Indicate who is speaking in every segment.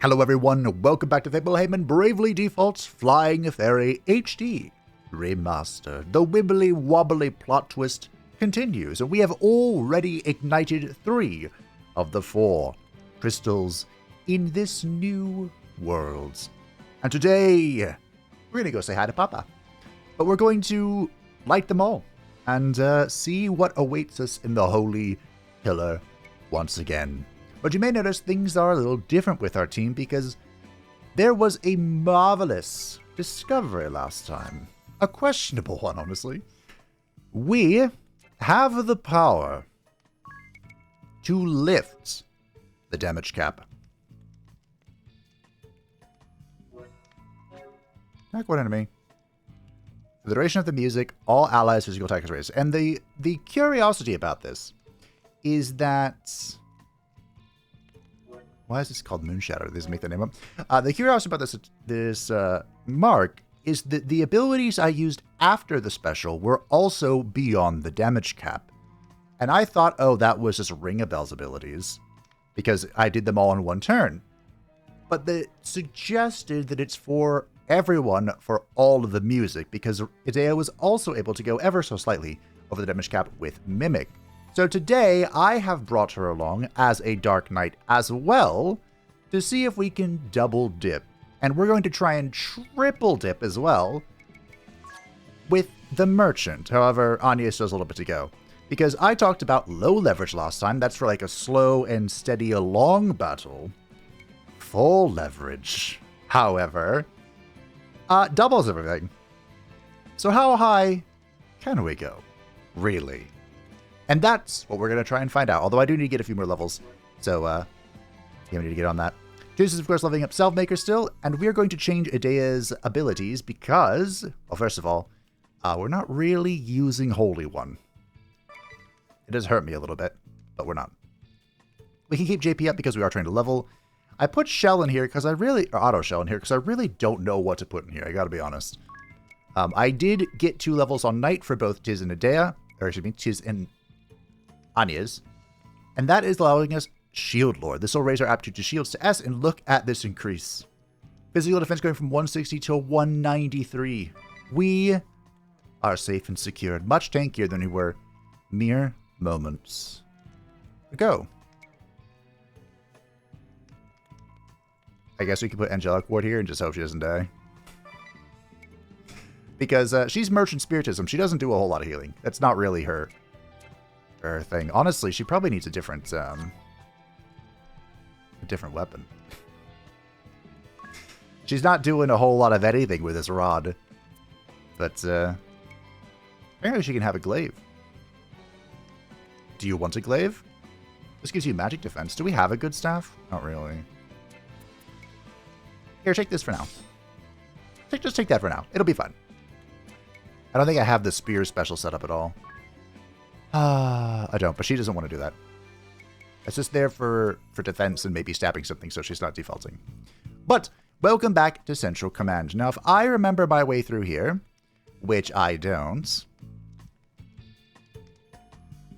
Speaker 1: Hello everyone, welcome back to Fablehaven Bravely Default's Flying Fairy HD Remastered. The wibbly wobbly plot twist continues, and we have already ignited 3 of the 4 crystals in this new world. And today, we're going to go say hi to Papa. But we're going to light them all and see what awaits us in the Holy Pillar once again. But you may notice things are a little different with our team because there was a marvelous discovery last time. A questionable one, honestly. We have the power to lift the damage cap. Attack one enemy. For the duration of the music, all allies' physical attack is raised. And the curiosity about this is that... Why is this called Moonshadow? Did they make the name up? The curiosity about this mark is that the abilities I used after the special were also beyond the damage cap. And I thought, oh, that was just Ring a Bell's abilities, because I did them all in one turn. But they suggested that it's for everyone for all of the music, because Idea was also able to go ever so slightly over the damage cap with Mimic. So today, I have brought her along as a Dark Knight as well to see if we can double dip. And we're going to try and triple dip as well with the Merchant. However, Anya still has a little bit to go. Because I talked about low leverage last time. That's for like a slow and steady long battle. Full leverage, however, doubles everything. So how high can we go? Really? And that's what we're going to try and find out. Although I do need to get a few more levels. So, yeah, we need to get on that. Juice is, of course, leveling up Selfmaker still. And we're going to change Idea's abilities because, well, first of all, we're not really using Holy One. It does hurt me a little bit, but we're not. We can keep JP up because we are trying to level. I put Shell in here because I really, or Auto Shell in here because I really don't know what to put in here. I got to be honest. I did get 2 levels on Knight for both Tiz and Idea. Or excuse me, Tiz and Anya's, and that is allowing us Shield Lord. This will raise our aptitude to shields to S, and look at this increase. Physical defense going from 160 to 193. We are safe and secured, much tankier than we were mere moments ago. I guess we could put Angelic Ward here and just hope she doesn't die. Because she's Merchant Spiritism. She doesn't do a whole lot of healing. That's not really her thing. Honestly, she probably needs a different weapon. She's not doing a whole lot of anything with this rod. But apparently she can have a glaive. Do you want a glaive? This gives you magic defense. Do we have a good staff? Not really. Here, take this for now. Just take that for now. It'll be fun. I don't think I have the spear special set up at all. I don't, but she doesn't want to do that. It's just there for defense and maybe stabbing something so she's not defaulting. But, welcome back to Central Command. Now, if I remember my way through here, which I don't,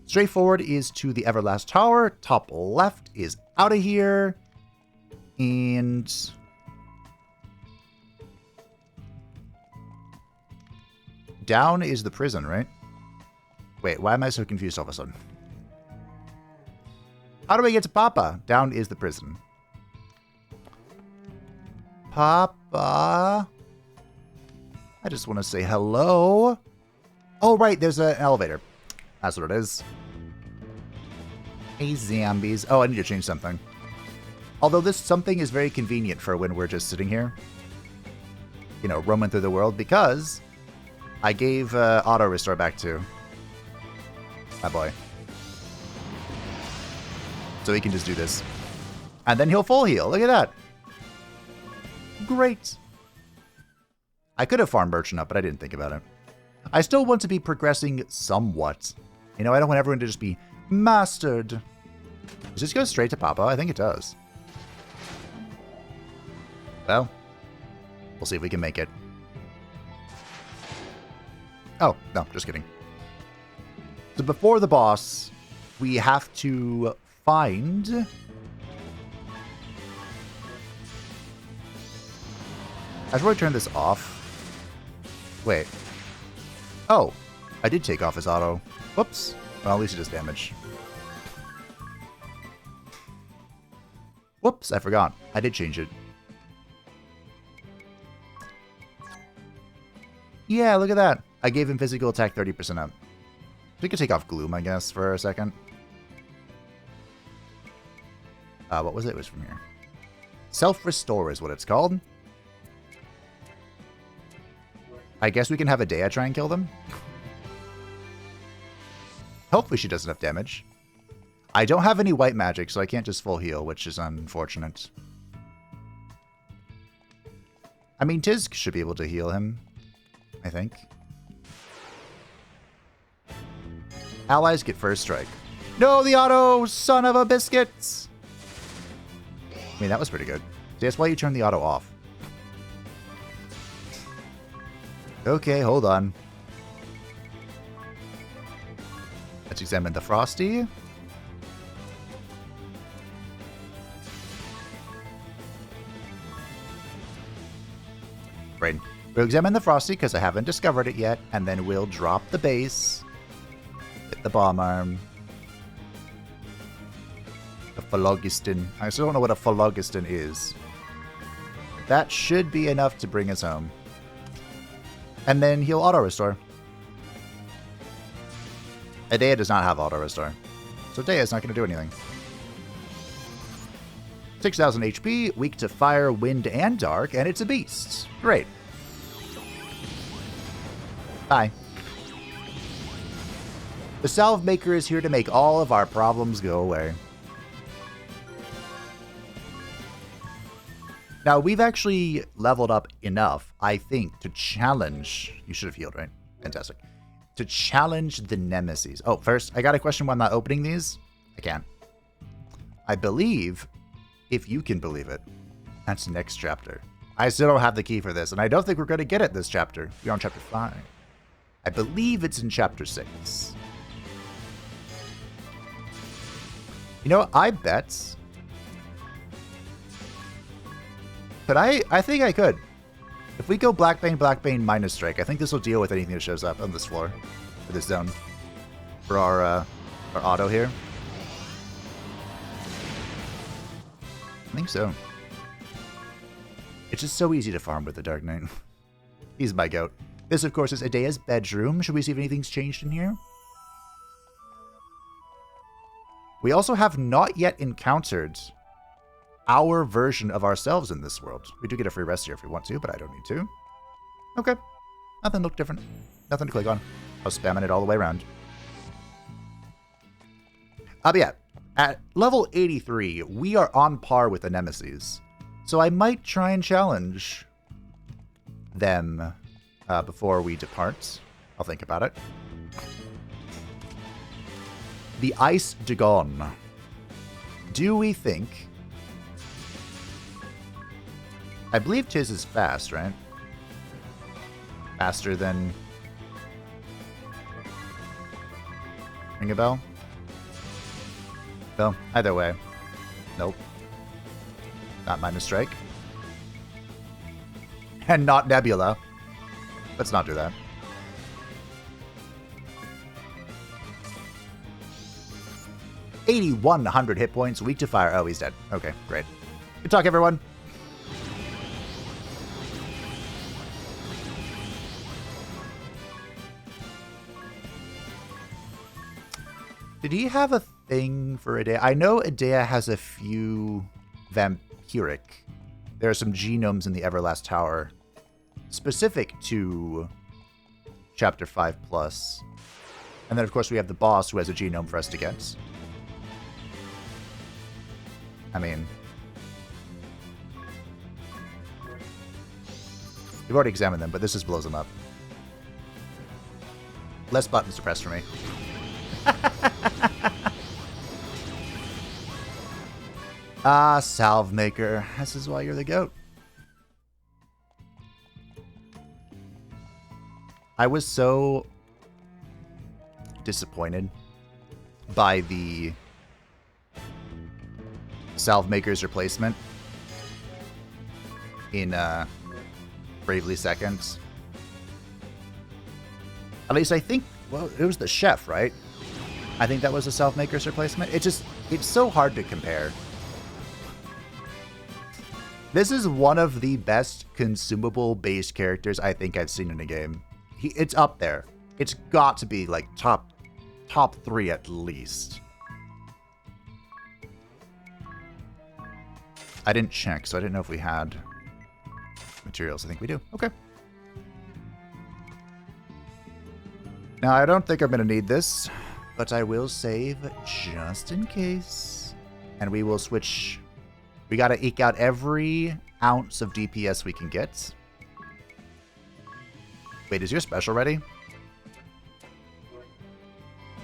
Speaker 1: straightforward is to the Everlast Tower, top left is out of here, and down is the prison, right? Wait, why am I so confused all of a sudden? How do we get to Papa? Down is the prison. Papa? I just want to say hello. Oh, right, there's an elevator. That's what it is. Hey, zombies. Oh, I need to change something. Although this something is very convenient for when we're just sitting here. You know, roaming through the world, because I gave auto restore back to my boy. So he can just do this. And then he'll full heal. Look at that. Great. I could have farmed Merchant up, but I didn't think about it. I still want to be progressing somewhat. You know, I don't want everyone to just be mastered. Does this go straight to Papa? I think it does. Well, we'll see if we can make it. Oh, no, just kidding. So before the boss, we have to find I should probably turn this off. Wait. Oh, I did take off his auto. Whoops. Well, at least it does damage. Whoops, I forgot. I did change it. Yeah, look at that. I gave him physical attack 30% up. We could take off Gloom, I guess, for a second. What was it? It was from here. Self-Restore is what it's called. I guess we can have Adea try and kill them. Hopefully she does enough damage. I don't have any white magic, so I can't just full heal, which is unfortunate. I mean, Tiz should be able to heal him, I think. Allies get first strike. No, the auto! Son of a biscuits! I mean, that was pretty good. See, that's why you turn the auto off. Okay, hold on. Let's examine the Frosty. Right. We'll examine the Frosty because I haven't discovered it yet, and then we'll drop the base. Hit the bomb arm. The Phlogiston. I still don't know what a Phlogiston is. That should be enough to bring us home. And then he'll auto-restore. Adea does not have auto-restore. So Adea is not going to do anything. 6,000 HP, weak to fire, wind, and dark, and it's a beast. Great. Bye. The Salve Maker is here to make all of our problems go away. Now, we've actually leveled up enough, I think, to challenge... You should have healed, right? Fantastic. To challenge the Nemesis. Oh, first, I got a question why I'm not opening these. I can't. I believe, if you can believe it, that's the next chapter. I still don't have the key for this, and I don't think we're going to get it this chapter. We're on chapter 5. I believe it's in chapter 6. You know, I bet... But I think I could. If we go Blackbane, minus Strike, I think this will deal with anything that shows up on this floor. For this zone. For our auto here. I think so. It's just so easy to farm with the Dark Knight. He's my goat. This, of course, is Adea's bedroom. Should we see if anything's changed in here? We also have not yet encountered our version of ourselves in this world. We do get a free rest here if we want to, but I don't need to. Okay. Nothing looked different. Nothing to click on. I was spamming it all the way around. But yeah, at level 83, we are on par with the Nemesis. So I might try and challenge them before we depart. I'll think about it. The Ice Dagon. Do we think... I believe Tiz is fast, right? Faster than... Ring a bell? Well, either way. Nope. Not minus strike. And not Nebula. Let's not do that. $8,100 hit points, weak to fire. Oh, he's dead. Okay, great. Good talk, everyone. Did he have a thing for Adea? I know Adea has a few vampiric. There are some genomes in the Everlast Tower specific to Chapter 5+. And then, of course, we have the boss who has a genome for us to get. I mean... We've already examined them, but this just blows them up. Less buttons to press for me. Ah, Salve Maker. This is why you're the GOAT. I was so disappointed by the Salve Maker's replacement in Bravely second. At least I think, well, it was the chef, right? I think that was a self-maker's replacement. It's so hard to compare. This is one of the best consumable base characters I think I've seen in a game. It's up there. It's got to be like top 3 at least. I didn't check, so I didn't know if we had materials. I think we do. Okay. Now, I don't think I'm going to need this, but I will save just in case. And we will switch. We got to eke out every ounce of DPS we can get. Wait, is your special ready?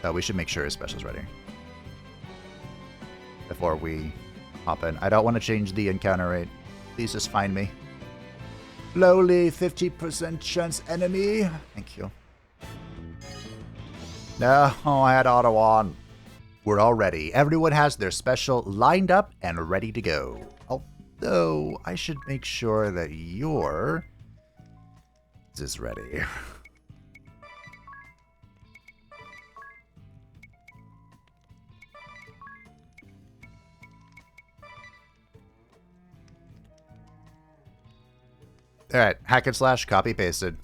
Speaker 1: Oh, we should make sure his special's ready before we hop in. I don't want to change the encounter rate. Please just find me. Lowly 50% chance enemy. Thank you. No, I had auto on. We're all ready. Everyone has their special lined up and ready to go. Although, I should make sure that yours is ready. Alright, hack and slash, copy pasted.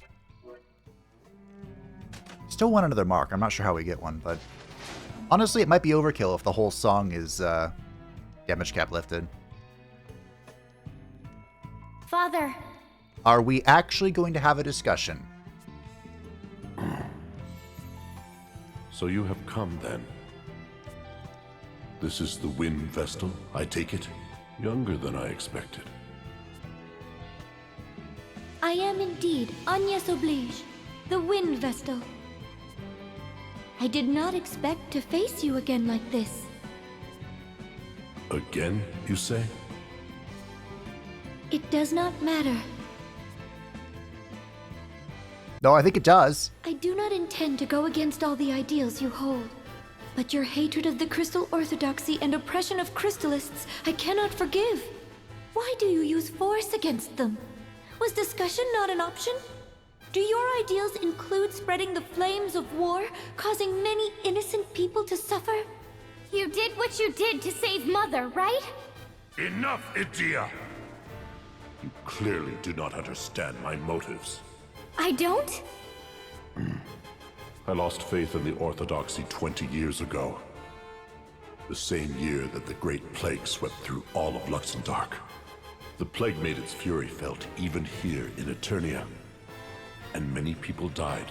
Speaker 1: Still want another mark. I'm not sure how we get one, but honestly, it might be overkill if the whole song is damage cap lifted.
Speaker 2: Father.
Speaker 1: Are we actually going to have a discussion?
Speaker 3: So you have come then. This is the Wind Vestal, I take it? Younger than I expected.
Speaker 2: I am indeed, Agnes Oblige, the Wind Vestal. I did not expect to face you again like this.
Speaker 3: Again, you say?
Speaker 2: It does not matter.
Speaker 1: No, I think it does.
Speaker 2: I do not intend to go against all the ideals you hold. But your hatred of the crystal orthodoxy and oppression of crystallists, I cannot forgive. Why do you use force against them? Was discussion not an option? Do your ideals include spreading the flames of war, causing many innocent people to suffer?
Speaker 4: You did what you did to save Mother, right?
Speaker 3: Enough, Idia! You clearly do not understand my motives.
Speaker 4: I don't?
Speaker 3: I lost faith in the Orthodoxy 20 years ago. The same year that the Great Plague swept through all of Luxembourg. The plague made its fury felt even here in Eternia. And many people died.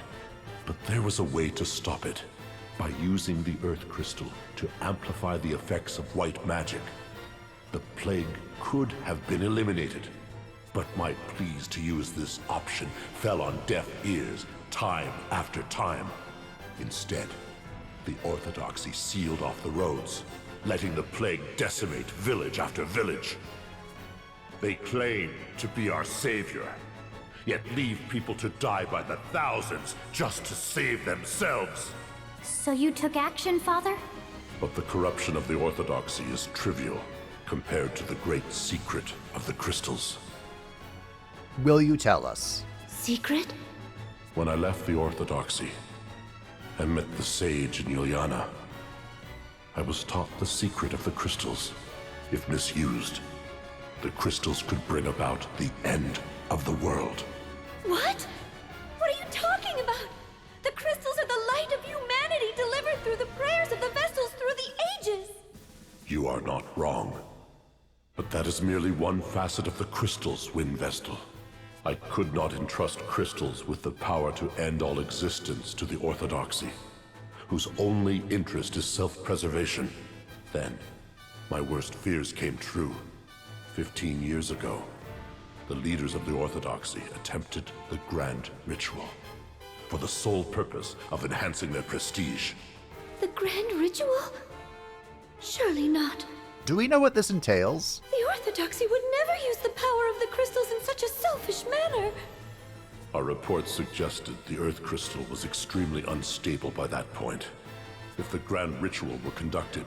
Speaker 3: But there was a way to stop it. By using the Earth Crystal to amplify the effects of white magic. The plague could have been eliminated. But my pleas to use this option fell on deaf ears time after time. Instead, the Orthodoxy sealed off the roads, letting the plague decimate village after village. They claim to be our savior, yet leave people to die by the thousands just to save themselves.
Speaker 4: So you took action, Father?
Speaker 3: But the corruption of the Orthodoxy is trivial compared to the great secret of the crystals.
Speaker 1: Will you tell us?
Speaker 2: Secret?
Speaker 3: When I left the Orthodoxy and met the sage in Ilyana, I was taught the secret of the crystals. If misused, the crystals could bring about the end of the world.
Speaker 2: What? What are you talking about? The crystals are the light of humanity delivered through the prayers of the vessels through the ages.
Speaker 3: You are not wrong. But that is merely one facet of the crystals, Wind Vestal. I could not entrust crystals with the power to end all existence to the Orthodoxy, whose only interest is self-preservation. Then, my worst fears came true. 15 years ago, the leaders of the Orthodoxy attempted the Grand Ritual, for the sole purpose of enhancing their prestige.
Speaker 2: The Grand Ritual? Surely not.
Speaker 1: Do we know what this entails?
Speaker 2: The Orthodoxy would never use the power of the crystals in such a selfish manner.
Speaker 3: Our reports suggested the Earth Crystal was extremely unstable by that point. If the Grand Ritual were conducted,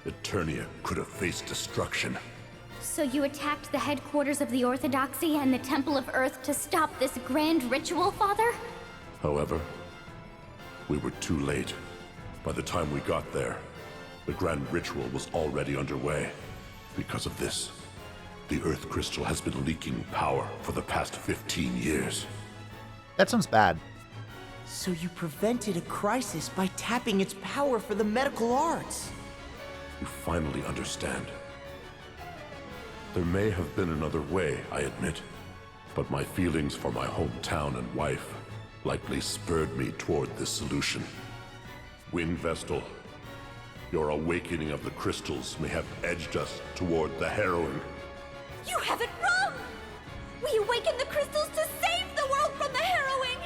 Speaker 3: Eternia could have faced destruction.
Speaker 4: So you attacked the headquarters of the Orthodoxy and the Temple of Earth to stop this grand ritual, Father?
Speaker 3: However, we were too late. By the time we got there, the grand ritual was already underway. Because of this, the Earth Crystal has been leaking power for the past 15 years.
Speaker 1: That sounds bad.
Speaker 5: So you prevented a crisis by tapping its power for the medical arts.
Speaker 3: You finally understand. There may have been another way, I admit, but my feelings for my hometown and wife likely spurred me toward this solution. Wind Vestal, your awakening of the crystals may have edged us toward the harrowing.
Speaker 2: You have it wrong! We awaken the crystals to save the world from the harrowing!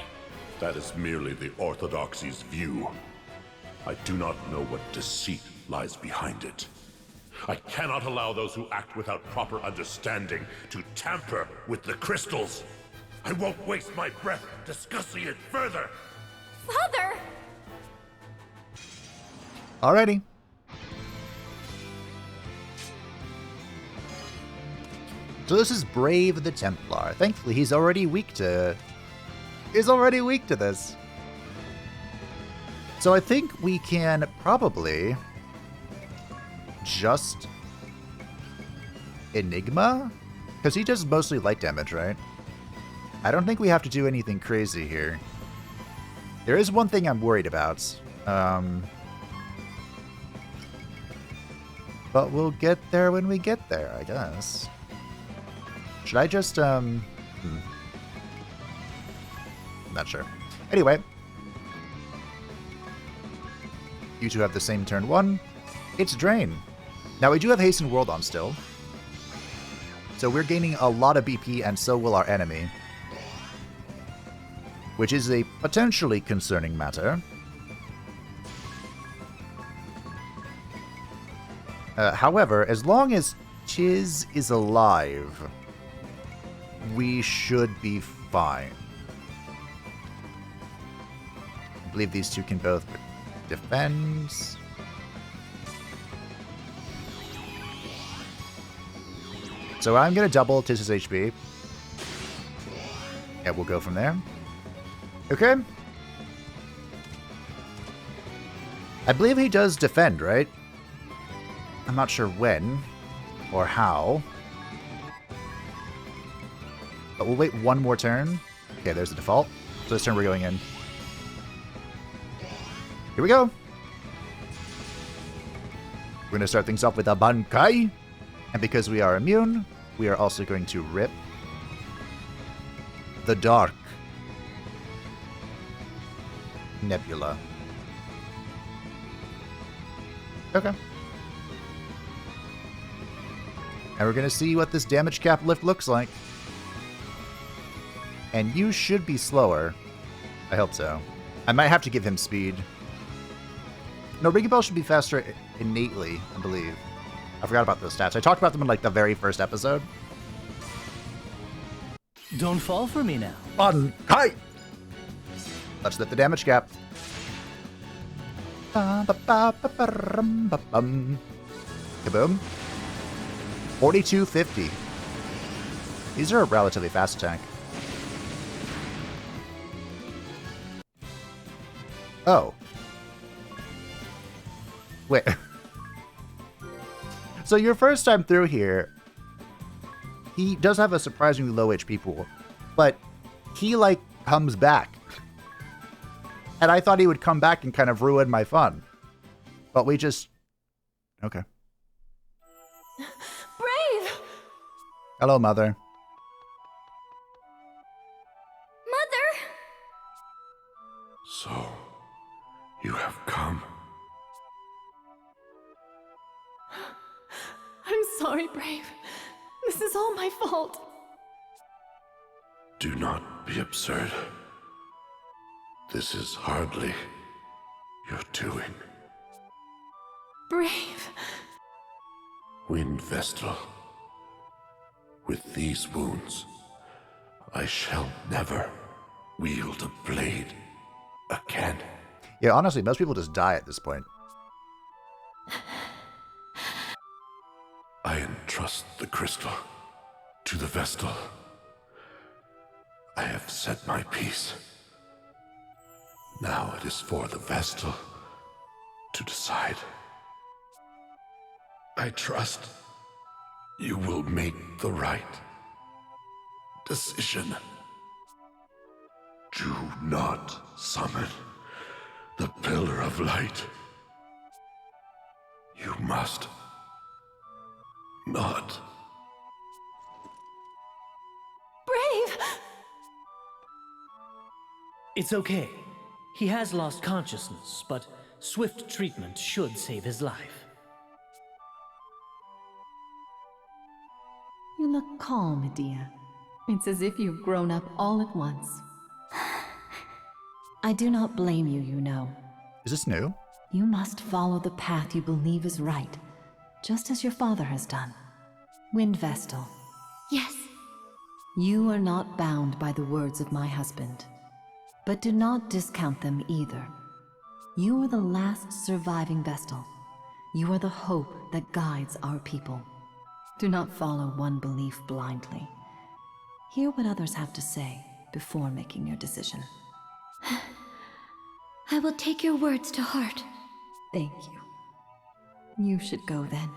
Speaker 3: That is merely the Orthodoxy's view. I do not know what deceit lies behind it. I cannot allow those who act without proper understanding to tamper with the crystals. I won't waste my breath discussing it further.
Speaker 4: Father!
Speaker 1: Alrighty. So this is Brave the Templar. Thankfully, he's already weak to this. So I think we can probably just Enigma? Because he does mostly light damage, right? I don't think we have to do anything crazy here. There is one thing I'm worried about. But we'll get there when we get there, I guess. Should I just, Not sure. Anyway. You two have the same turn 1. It's Drain. Now, we do have Hasten World on still. So we're gaining a lot of BP, and so will our enemy. Which is a potentially concerning matter. However, as long as Chiz is alive, we should be fine. I believe these two can both defend. So I'm going to double Tiz's HP. And we'll go from there. Okay. I believe he does defend, right? I'm not sure when or how. But we'll wait one more turn. Okay, there's the default. So this turn we're going in. Here we go. We're going to start things off with a Bankai. And because we are immune, we are also going to rip the Dark Nebula. Okay. And we're going to see what this damage cap lift looks like. And you should be slower. I hope so. I might have to give him speed. No, Ringy Bell should be faster innately, I believe. I forgot about those stats. I talked about them in like the very first episode.
Speaker 6: Don't fall for me now.
Speaker 1: On kite! Let's lift the damage cap. Kaboom. 4250. These are a relatively fast attack. Oh. Wait. So your first time through here, he does have a surprisingly low HP pool, but he, like, comes back. And I thought he would come back and kind of ruin my fun. But we just... Okay.
Speaker 2: Brave!
Speaker 1: Hello, Mother.
Speaker 2: Mother!
Speaker 3: So, you have come.
Speaker 2: I'm sorry, Brave. This is all my fault.
Speaker 3: Do not be absurd. This is hardly your doing.
Speaker 2: Brave.
Speaker 3: Wind Vestal. With these wounds, I shall never wield a blade again.
Speaker 1: Yeah, honestly, most people just die at this point.
Speaker 3: I trust the crystal to the Vestal. I have said my piece. Now it is for the Vestal to decide. I trust you will make the right decision. Do not summon the Pillar of Light. You must not.
Speaker 2: Brave!
Speaker 6: It's okay. He has lost consciousness, but swift treatment should save his life.
Speaker 7: You look calm, Medea. It's as if you've grown up all at once. I do not blame you, you know.
Speaker 1: Is this new?
Speaker 7: You must follow the path you believe is right, just as your father has done. Wind Vestal,
Speaker 2: Yes.
Speaker 7: you are not bound by the words of my husband. But do not discount them either. You are the last surviving Vestal. You are the hope that guides our people. Do not follow one belief blindly. Hear what others have to say before making your decision.
Speaker 2: I will take your words to heart.
Speaker 7: Thank you. You should go then.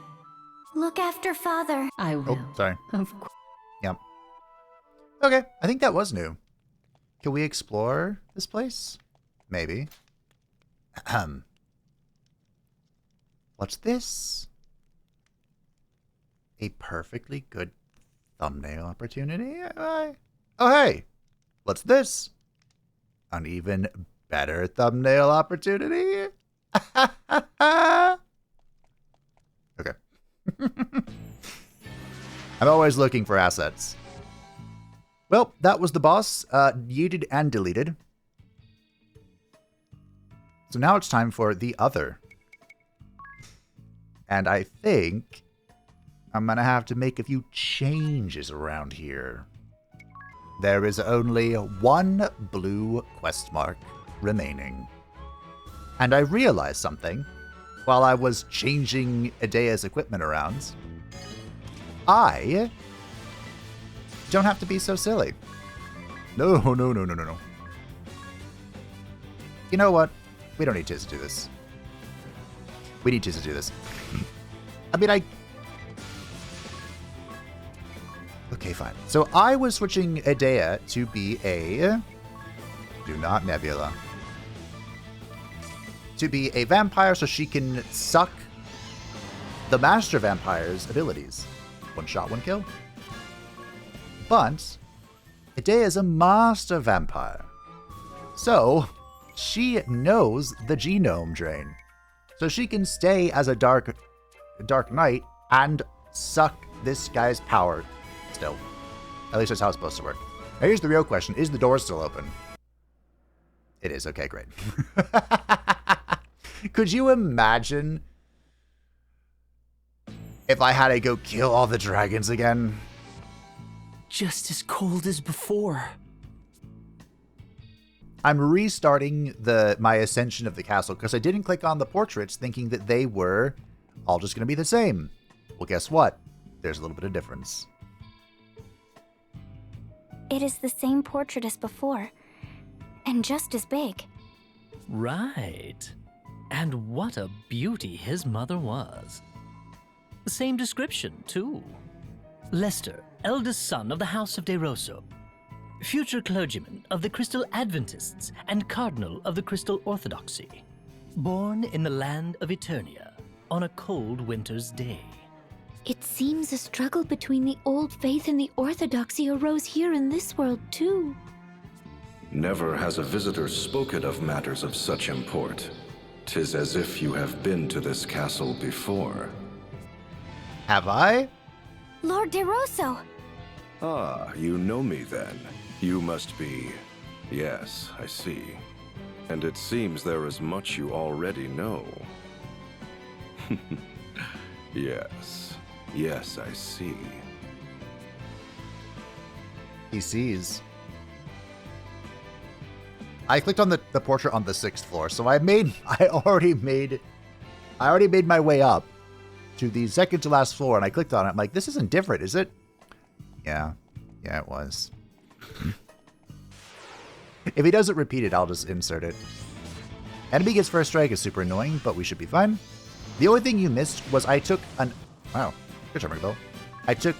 Speaker 4: Look after Father.
Speaker 7: I will.
Speaker 1: Oh, sorry.
Speaker 7: Of course.
Speaker 1: Yep. Okay, I think that was new. Can we explore this place? Maybe. Ahem. What's this? A perfectly good thumbnail opportunity? Oh, hey! What's this? An even better thumbnail opportunity? Okay. I'm always looking for assets. Well, that was the boss, yeeted and deleted. So now it's time for the other. And I think I'm gonna have to make a few changes around here. There is only one blue quest mark remaining. And I realized something while I was changing Edea's equipment around. I don't have to be so silly. No. You know what? We don't need Tiz to do this. We need Tiz to do this. I mean, Okay, fine. So I was switching Edea to be a... Do not Nebula. To be a vampire so she can suck the Master Vampire's abilities. One shot, one kill. But Edea is a Master Vampire. So she knows the genome drain. So she can stay as a Dark Knight and suck this guy's power still. At least that's how it's supposed to work. Now here's the real question. Is the door still open? It is. Okay, great. Could you imagine if I had to go kill all the dragons again?
Speaker 5: Just as cold as before.
Speaker 1: I'm restarting my ascension of the castle because I didn't click on the portraits thinking that they were all just going to be the same. Well, guess what? There's a little bit of difference.
Speaker 4: It is the same portrait as before, and just as big.
Speaker 6: Right. And what a beauty his mother was. Same description, too. Lester, eldest son of the House of DeRosso, future clergyman of the Crystal Adventists and cardinal of the Crystal Orthodoxy, born in the land of Eternia on a cold winter's day.
Speaker 2: It seems a struggle between the old faith and the orthodoxy arose here in this world, too.
Speaker 8: Never has a visitor spoken of matters of such import. 'Tis as if you have been to this castle before.
Speaker 1: Have I?
Speaker 4: Lord DeRosso!
Speaker 8: Ah, you know me then. You must be... Yes, I see. And it seems there is much you already know. Yes, I see.
Speaker 1: He sees. I clicked on the portrait on the 6th floor, so I already made my way up. to the second to last floor, and I clicked on it. I'm like, this isn't different, is it? Yeah. Yeah, it was. If he doesn't repeat it, I'll just insert it. Enemy gets first strike is super annoying, but we should be fine. The only thing you missed was I took an... Wow. Good job, Ringabell. I took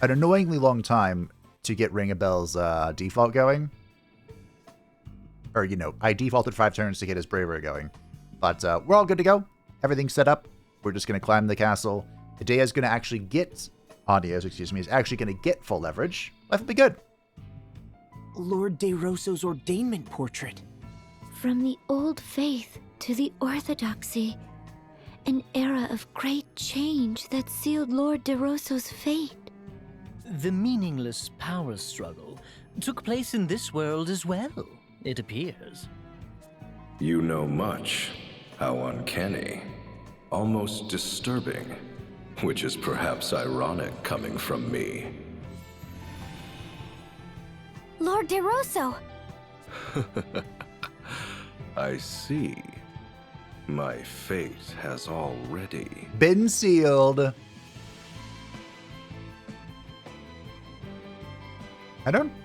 Speaker 1: an annoyingly long time to get Ringabell's default going. Or, you know, I defaulted 5 turns to get his bravery going. But we're all good to go. Everything's set up. We're just going to climb the castle. Hidea's going to actually get... Audios, excuse me, is actually going to get full leverage. Life will be good.
Speaker 5: Lord DeRosso's ordainment portrait.
Speaker 2: From the old faith to the orthodoxy, an era of great change that sealed Lord DeRosso's fate.
Speaker 6: The meaningless power struggle took place in this world as well, it appears.
Speaker 8: You know much. How uncanny. Almost disturbing. Which is perhaps ironic coming from me.
Speaker 4: Lord DeRosso!
Speaker 8: I see. My fate has already
Speaker 1: been sealed.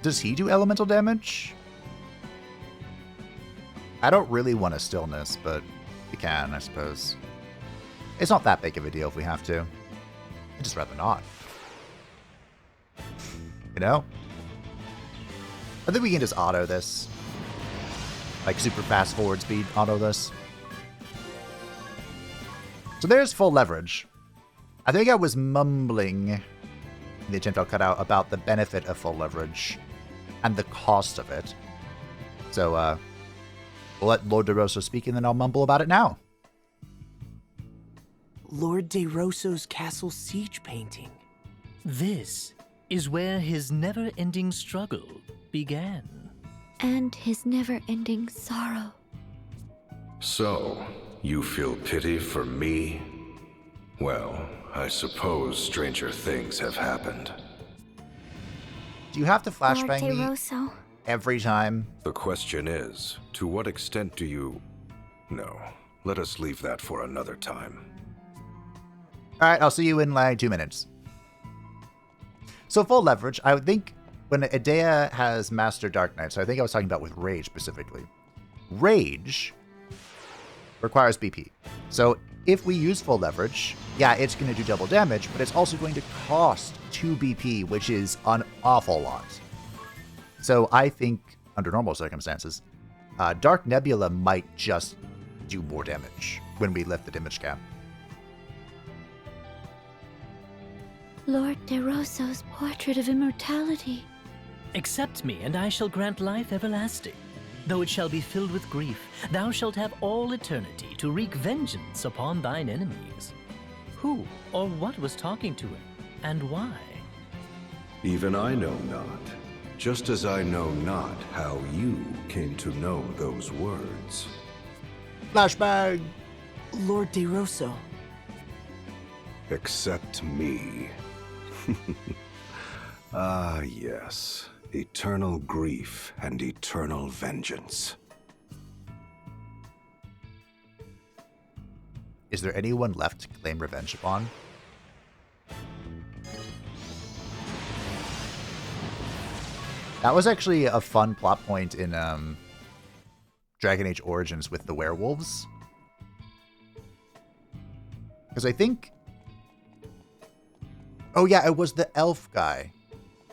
Speaker 1: Does he do elemental damage? I don't really want a stillness, but we can, I suppose. It's not that big of a deal if we have to. I'd just rather not. You know? I think we can just auto this. Like super fast forward speed auto this. So there's full leverage. I think I was mumbling in the attempt I'll cut out about the benefit of full leverage and the cost of it. So we'll let Lord DeRosso speak and then I'll mumble about it now.
Speaker 5: Lord DeRosso's castle siege painting.
Speaker 6: This is where his never-ending struggle began.
Speaker 2: And his never-ending sorrow.
Speaker 8: So, you feel pity for me? Well, I suppose stranger things have happened.
Speaker 1: Do you have to
Speaker 4: Lord
Speaker 1: flashbang me
Speaker 4: DeRosso.
Speaker 1: every time?
Speaker 8: The question is, to what extent do you... No, let us leave that for another time.
Speaker 1: Alright, I'll see you in like 2 minutes. So full leverage, I would think when Hidea has Master Dark Knight, so I think I was talking about with Rage specifically. Rage requires BP. So if we use full leverage, yeah, it's going to do double damage, but it's also going to cost 2 BP, which is an awful lot. So I think, under normal circumstances, Dark Nebula might just do more damage when we lift the damage cap.
Speaker 2: Lord DeRosso's portrait of immortality.
Speaker 6: Accept me, and I shall grant life everlasting. Though it shall be filled with grief, thou shalt have all eternity to wreak vengeance upon thine enemies. Who or what was talking to him, and why?
Speaker 8: Even I know not, just as I know not how you came to know those words.
Speaker 1: Flashbang!
Speaker 5: Lord DeRosso.
Speaker 8: Accept me. Ah, yes. Eternal grief and eternal vengeance.
Speaker 1: Is there anyone left to claim revenge upon? That was actually a fun plot point in Dragon Age Origins with the werewolves. Because I think... Oh yeah, it was the elf guy.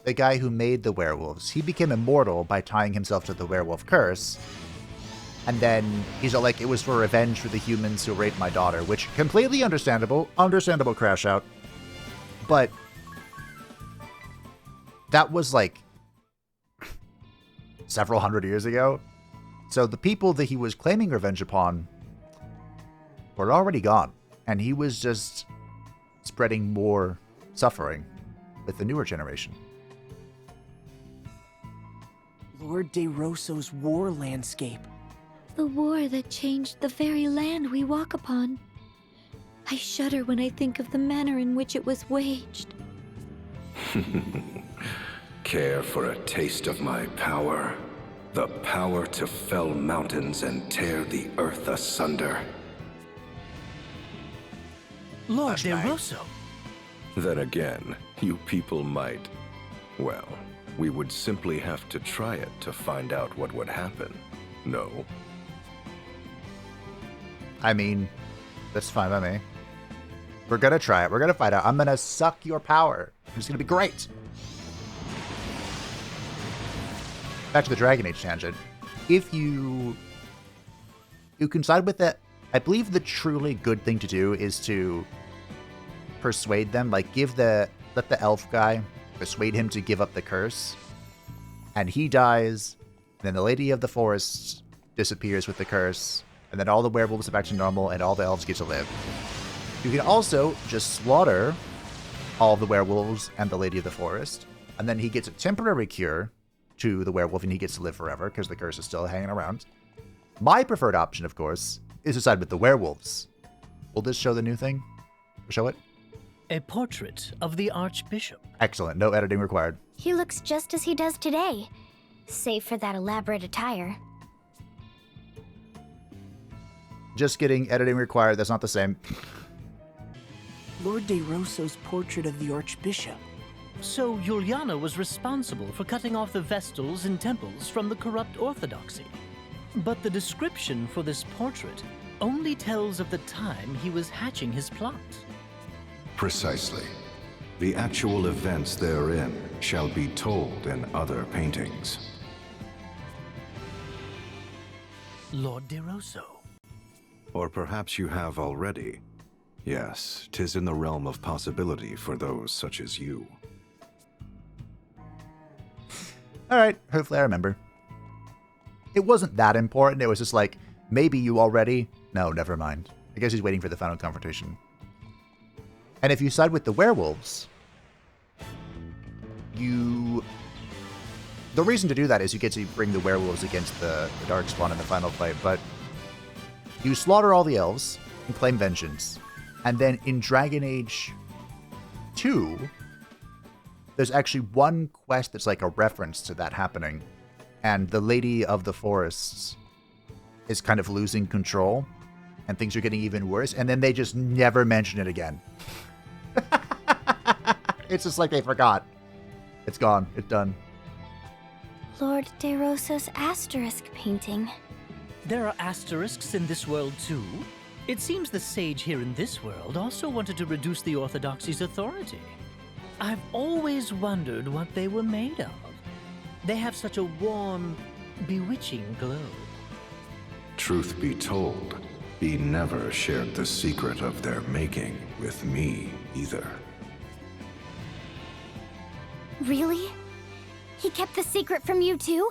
Speaker 1: The guy who made the werewolves. He became immortal by tying himself to the werewolf curse. And then he's all like, it was for revenge for the humans who raped my daughter, which completely understandable. Understandable crash out. But that was like several hundred years ago. So the people that he was claiming revenge upon were already gone. And he was just spreading more suffering with the newer generation.
Speaker 5: Lord DeRosso's war landscape.
Speaker 2: The war that changed the very land we walk upon. I shudder when I think of the manner in which it was waged.
Speaker 8: Care for a taste of my power? The power to fell mountains and tear the earth asunder.
Speaker 6: Lord
Speaker 1: last night.
Speaker 6: DeRosso.
Speaker 8: Then again, you people might... Well, we would simply have to try it to find out what would happen. No?
Speaker 1: I mean, that's fine by me. We're gonna try it. We're gonna find out. I'm gonna suck your power. It's gonna be great. Back to the Dragon Age tangent. If you can side with it, I believe the truly good thing to do is to persuade them. Like, let the elf guy persuade him to give up the curse, and he dies. And then the Lady of the Forest disappears with the curse, and then all the werewolves are back to normal, and all the elves get to live. You can also just slaughter all the werewolves and the Lady of the Forest, and then he gets a temporary cure to the werewolf, and he gets to live forever because the curse is still hanging around. My preferred option, of course, is to side with the werewolves. Will this show the new thing? Show it?
Speaker 6: A portrait of the Archbishop.
Speaker 1: Excellent. No editing required.
Speaker 4: He looks just as he does today, save for that elaborate attire.
Speaker 1: Just kidding. Editing required. That's not the same.
Speaker 5: Lord DeRosso's portrait of the Archbishop.
Speaker 6: So Juliana was responsible for cutting off the Vestals and temples from the corrupt orthodoxy. But the description for this portrait only tells of the time he was hatching his plot.
Speaker 8: Precisely. The actual events therein shall be told in other paintings.
Speaker 6: Lord DeRosso.
Speaker 8: Or perhaps you have already. Yes, 'tis in the realm of possibility for those such as you.
Speaker 1: Alright, hopefully I remember. It wasn't that important. It was just like, maybe you already? No, never mind. I guess he's waiting for the final confrontation. And if you side with the werewolves, the reason to do that is you get to bring the werewolves against the Darkspawn in the final fight, but you slaughter all the elves and claim vengeance. And then in Dragon Age 2, there's actually one quest that's like a reference to that happening. And the Lady of the Forests is kind of losing control, and things are getting even worse, and then they just never mention it again. It's just like they forgot. It's gone. It's done.
Speaker 4: Lord DeRosso's asterisk painting.
Speaker 6: There are asterisks in this world too. It seems the sage here in this world also wanted to reduce the Orthodoxy's authority. I've always wondered what they were made of. They have such a warm, bewitching glow.
Speaker 8: Truth be told, he never shared the secret of their making with me either.
Speaker 4: Really? He kept the secret from you too?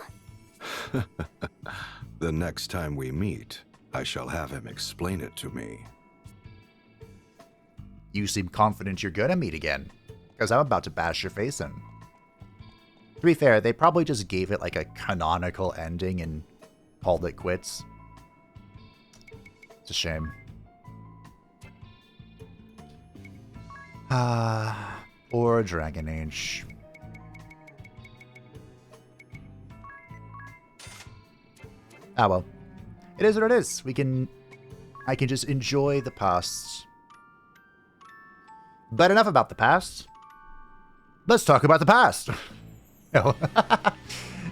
Speaker 8: The next time we meet, I shall have him explain it to me.
Speaker 1: You seem confident you're gonna meet again, because I'm about to bash your face in. To be fair, they probably just gave it like a canonical ending and called it quits. It's a shame. Poor Dragon Age. Ah well. It is what it is. I can just enjoy the past. But enough about the past. Let's talk about the past. No.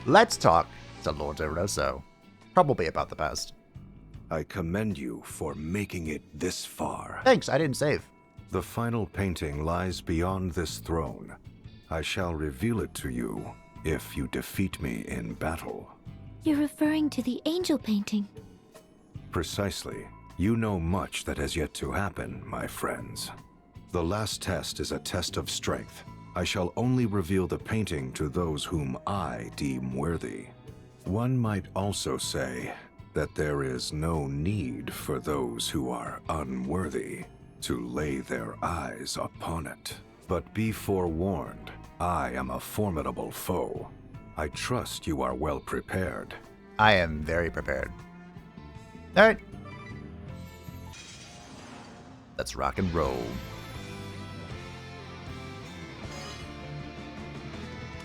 Speaker 1: Let's talk to Lord DeRosso. Probably about the past.
Speaker 8: I commend you for making it this far.
Speaker 1: Thanks, I didn't save.
Speaker 8: The final painting lies beyond this throne. I shall reveal it to you if you defeat me in battle.
Speaker 2: You're referring to the angel painting.
Speaker 8: Precisely. You know much that has yet to happen, my friends. The last test is a test of strength. I shall only reveal the painting to those whom I deem worthy. One might also say that there is no need for those who are unworthy to lay their eyes upon it. But be forewarned, I am a formidable foe. I trust you are well prepared.
Speaker 1: I am very prepared. Alright. Let's rock and roll.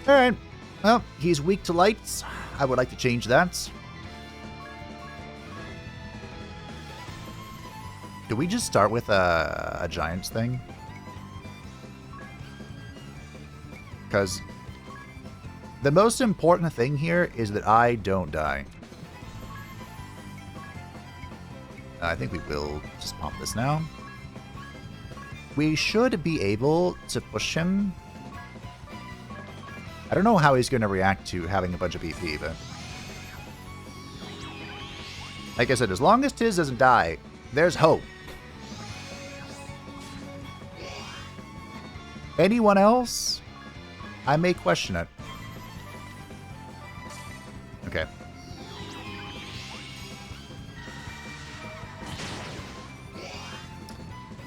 Speaker 1: Alright. Well, he's weak to lights. I would like to change that. Could we just start with a giant's thing? Because the most important thing here is that I don't die. I think we will just pop this now. We should be able to push him. I don't know how he's going to react to having a bunch of BP, but... like I said, as long as Tiz doesn't die, there's hope. Anyone else? I may question it. Okay.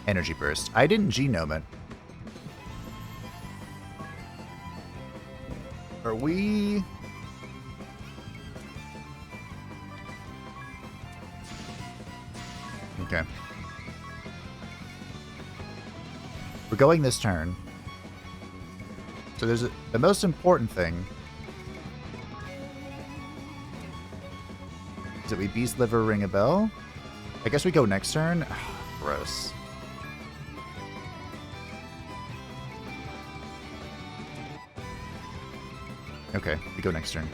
Speaker 1: Energy burst. I didn't genome it. Are we... okay. We're going this turn. So there's the most important thing is that we beast liver, ring a bell. I guess we go next turn. Gross. Okay, we go next turn.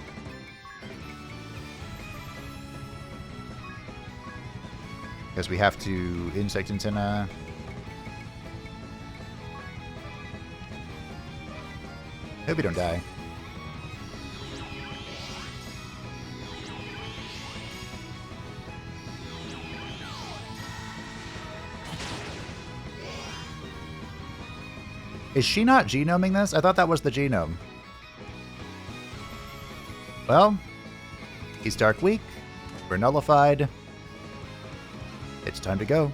Speaker 1: Because we have to insect antenna. Hope we don't die. Is she not genoming this? I thought that was the genome. Well, he's Dark Weak. We're nullified. It's time to go.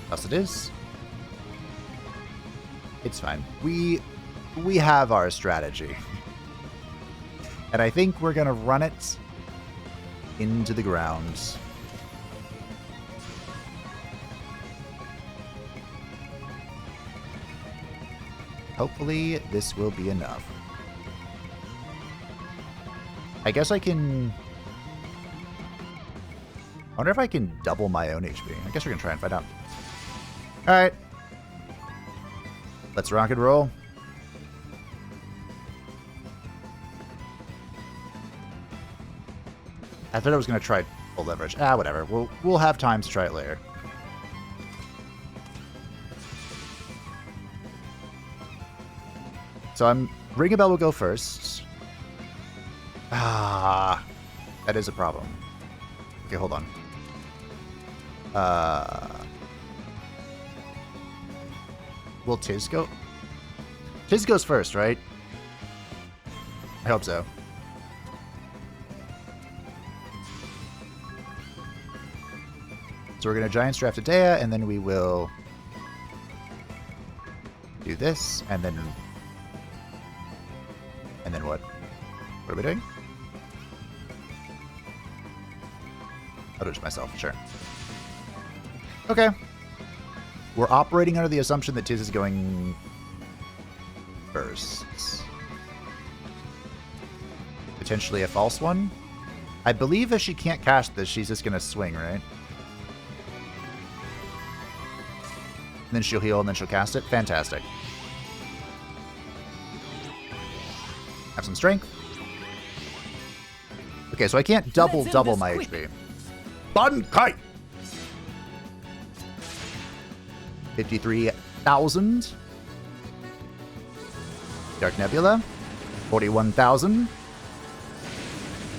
Speaker 1: Thus it is. It's fine. We have our strategy. And I think we're gonna run it into the ground. Hopefully this will be enough. I guess I can... I wonder if I can double my own HP. I guess we're gonna try and find out. Alright. Let's rock and roll. I thought I was gonna try full leverage. Ah, whatever. We'll have time to try it later. So Ring a Bell will go first. Ah, that is a problem. Okay, hold on. Will Tiz go? Tiz goes first, right? I hope so. So we're going to Giant Draft Adea, and then we will do this, and then what? What are we doing? I'll do it myself, sure. Okay. We're operating under the assumption that Tiz is going first. Potentially a false one. I believe if she can't cast this, she's just going to swing, right? And then she'll heal, and then she'll cast it. Fantastic. Have some strength. Okay, so I can't double my HP. Bankai! 53,000. Dark Nebula. 41,000.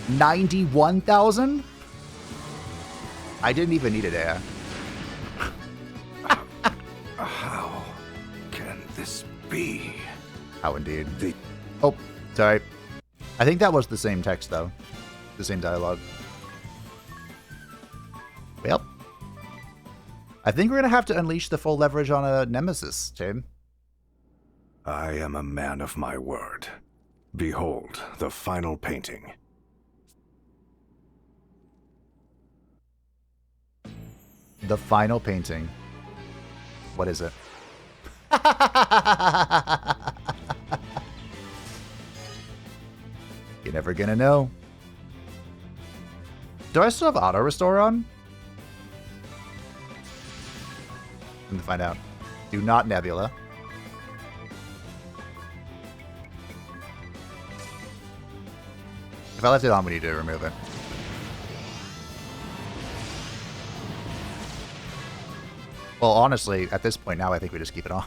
Speaker 1: 91,000. I didn't even need it, Aya.
Speaker 8: How can this be?
Speaker 1: How indeed. Oh, sorry. I think that was the same text, though. The same dialogue. Well. I think we're going to have to unleash the full leverage on a nemesis, Tim.
Speaker 8: I am a man of my word. Behold, the final painting.
Speaker 1: The final painting. What is it? You're never gonna know. Do I still have auto restore on? Let me find out. Do not Nebula. If I left it on, we need to remove it. Well, honestly, at this point now, I think we just keep it on.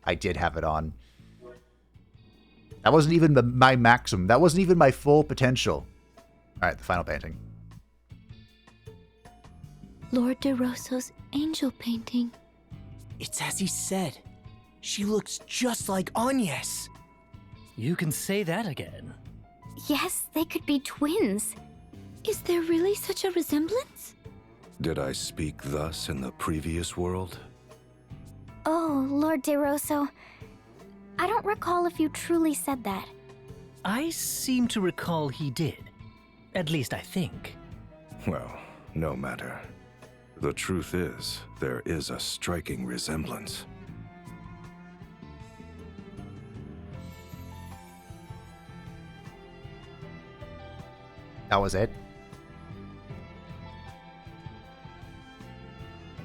Speaker 1: I did have it on. That wasn't even my maximum. That wasn't even my full potential. All right, the final painting.
Speaker 2: Lord DeRosso's angel painting.
Speaker 5: It's as he said. She looks just like Agnes.
Speaker 6: You can say that again.
Speaker 4: Yes, they could be twins.
Speaker 2: Is there really such a resemblance?
Speaker 8: Did I speak thus in the previous world?
Speaker 4: Oh, Lord DeRosso. I don't recall if you truly said that.
Speaker 6: I seem to recall he did. At least I think.
Speaker 8: Well, no matter. The truth is, there is a striking resemblance.
Speaker 1: That was it.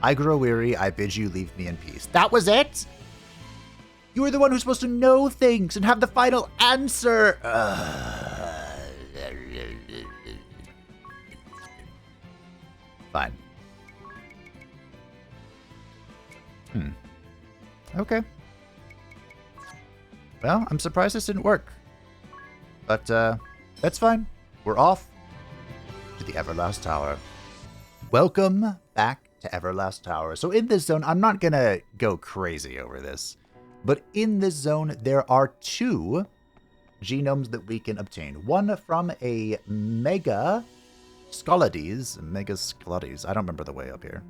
Speaker 1: I grow weary, I bid you leave me in peace. That was it? You were the one who's supposed to know things and have the final answer. Fine. Okay. Well, I'm surprised this didn't work. But, that's fine. We're off to the Everlast Tower. Welcome back to Everlast Tower. So in this zone, I'm not gonna go crazy over this, but in this zone, there are 2 genomes that we can obtain. One from a Mega Scalades. I don't remember the way up here.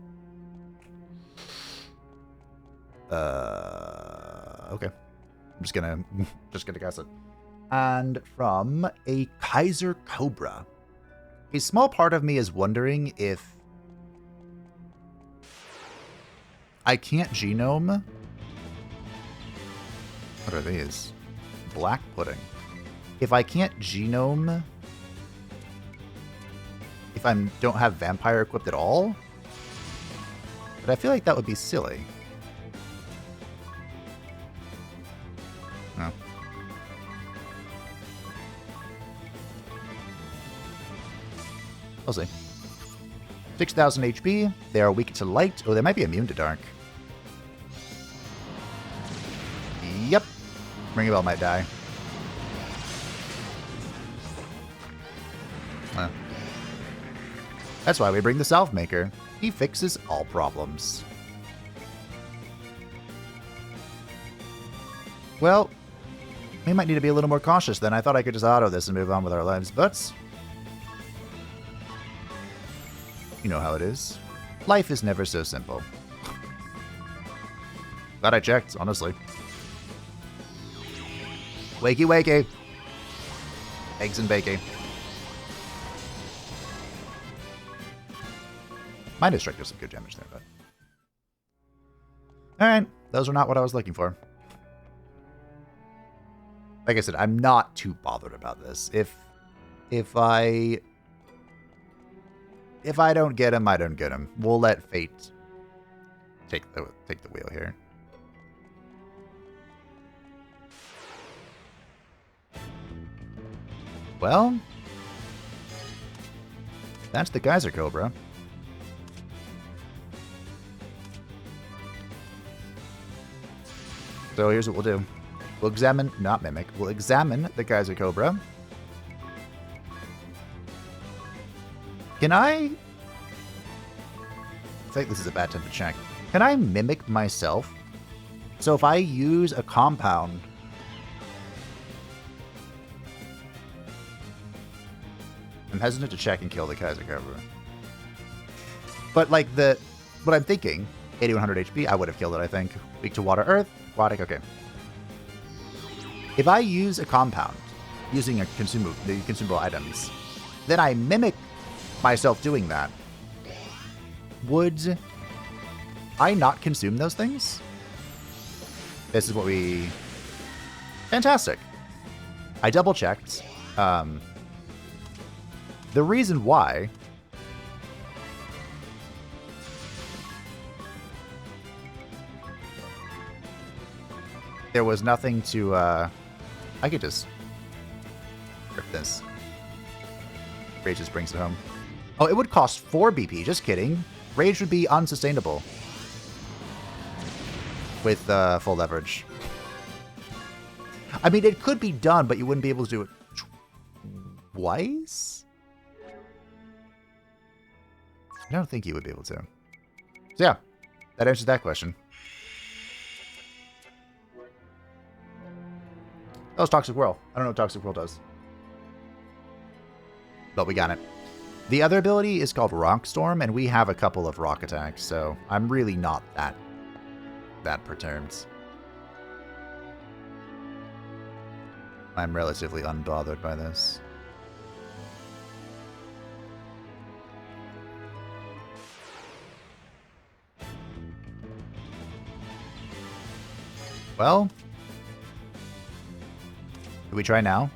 Speaker 1: Okay. I'm just gonna guess it. And from a Kaiser Cobra. A small part of me is wondering if I can't genome. What are these? Black pudding. If I can't genome, if I don't have vampire equipped at all, but I feel like that would be silly. No. We'll see. 6,000 HP. They are weak to light. Oh, they might be immune to dark. Yep. Ring a Bell might die. That's why we bring the Salve Maker. He fixes all problems. Well, we might need to be a little more cautious then. I thought I could just auto this and move on with our lives, but you know how it is. Life is never so simple. Glad I checked, honestly. Wakey, wakey. Eggs and bacon. Minus Strike does some good damage there, but alright, those are not what I was looking for. Like I said, I'm not too bothered about this. If I don't get him, I don't get him. We'll let fate take the wheel here. Well, that's the Geyser Cobra. So here's what we'll do. We'll examine, not mimic, we'll examine the Geyser Cobra. Can I think this is a bad time to check. Can I mimic myself? So if I use a compound, I'm hesitant to check and kill the Geyser Cobra. But like what I'm thinking, 8100 HP, I would have killed it, I think. Weak to water, earth, aquatic, okay. If I use a compound using the consumable items, then I mimic myself doing that. Would I not consume those things? This is what we... Fantastic. I double checked. The reason why there was nothing to, I could just rip this. Rage just brings it home. Oh, it would cost 4 BP. Just kidding. Rage would be unsustainable with full leverage. I mean, it could be done, but you wouldn't be able to do it twice? I don't think you would be able to. So yeah, that answers that question. That was Toxic Whirl. I don't know what Toxic Whirl does. But we got it. The other ability is called Rock Storm, and we have a couple of rock attacks, so I'm really not that perturbed. I'm relatively unbothered by this. Well, do we try now?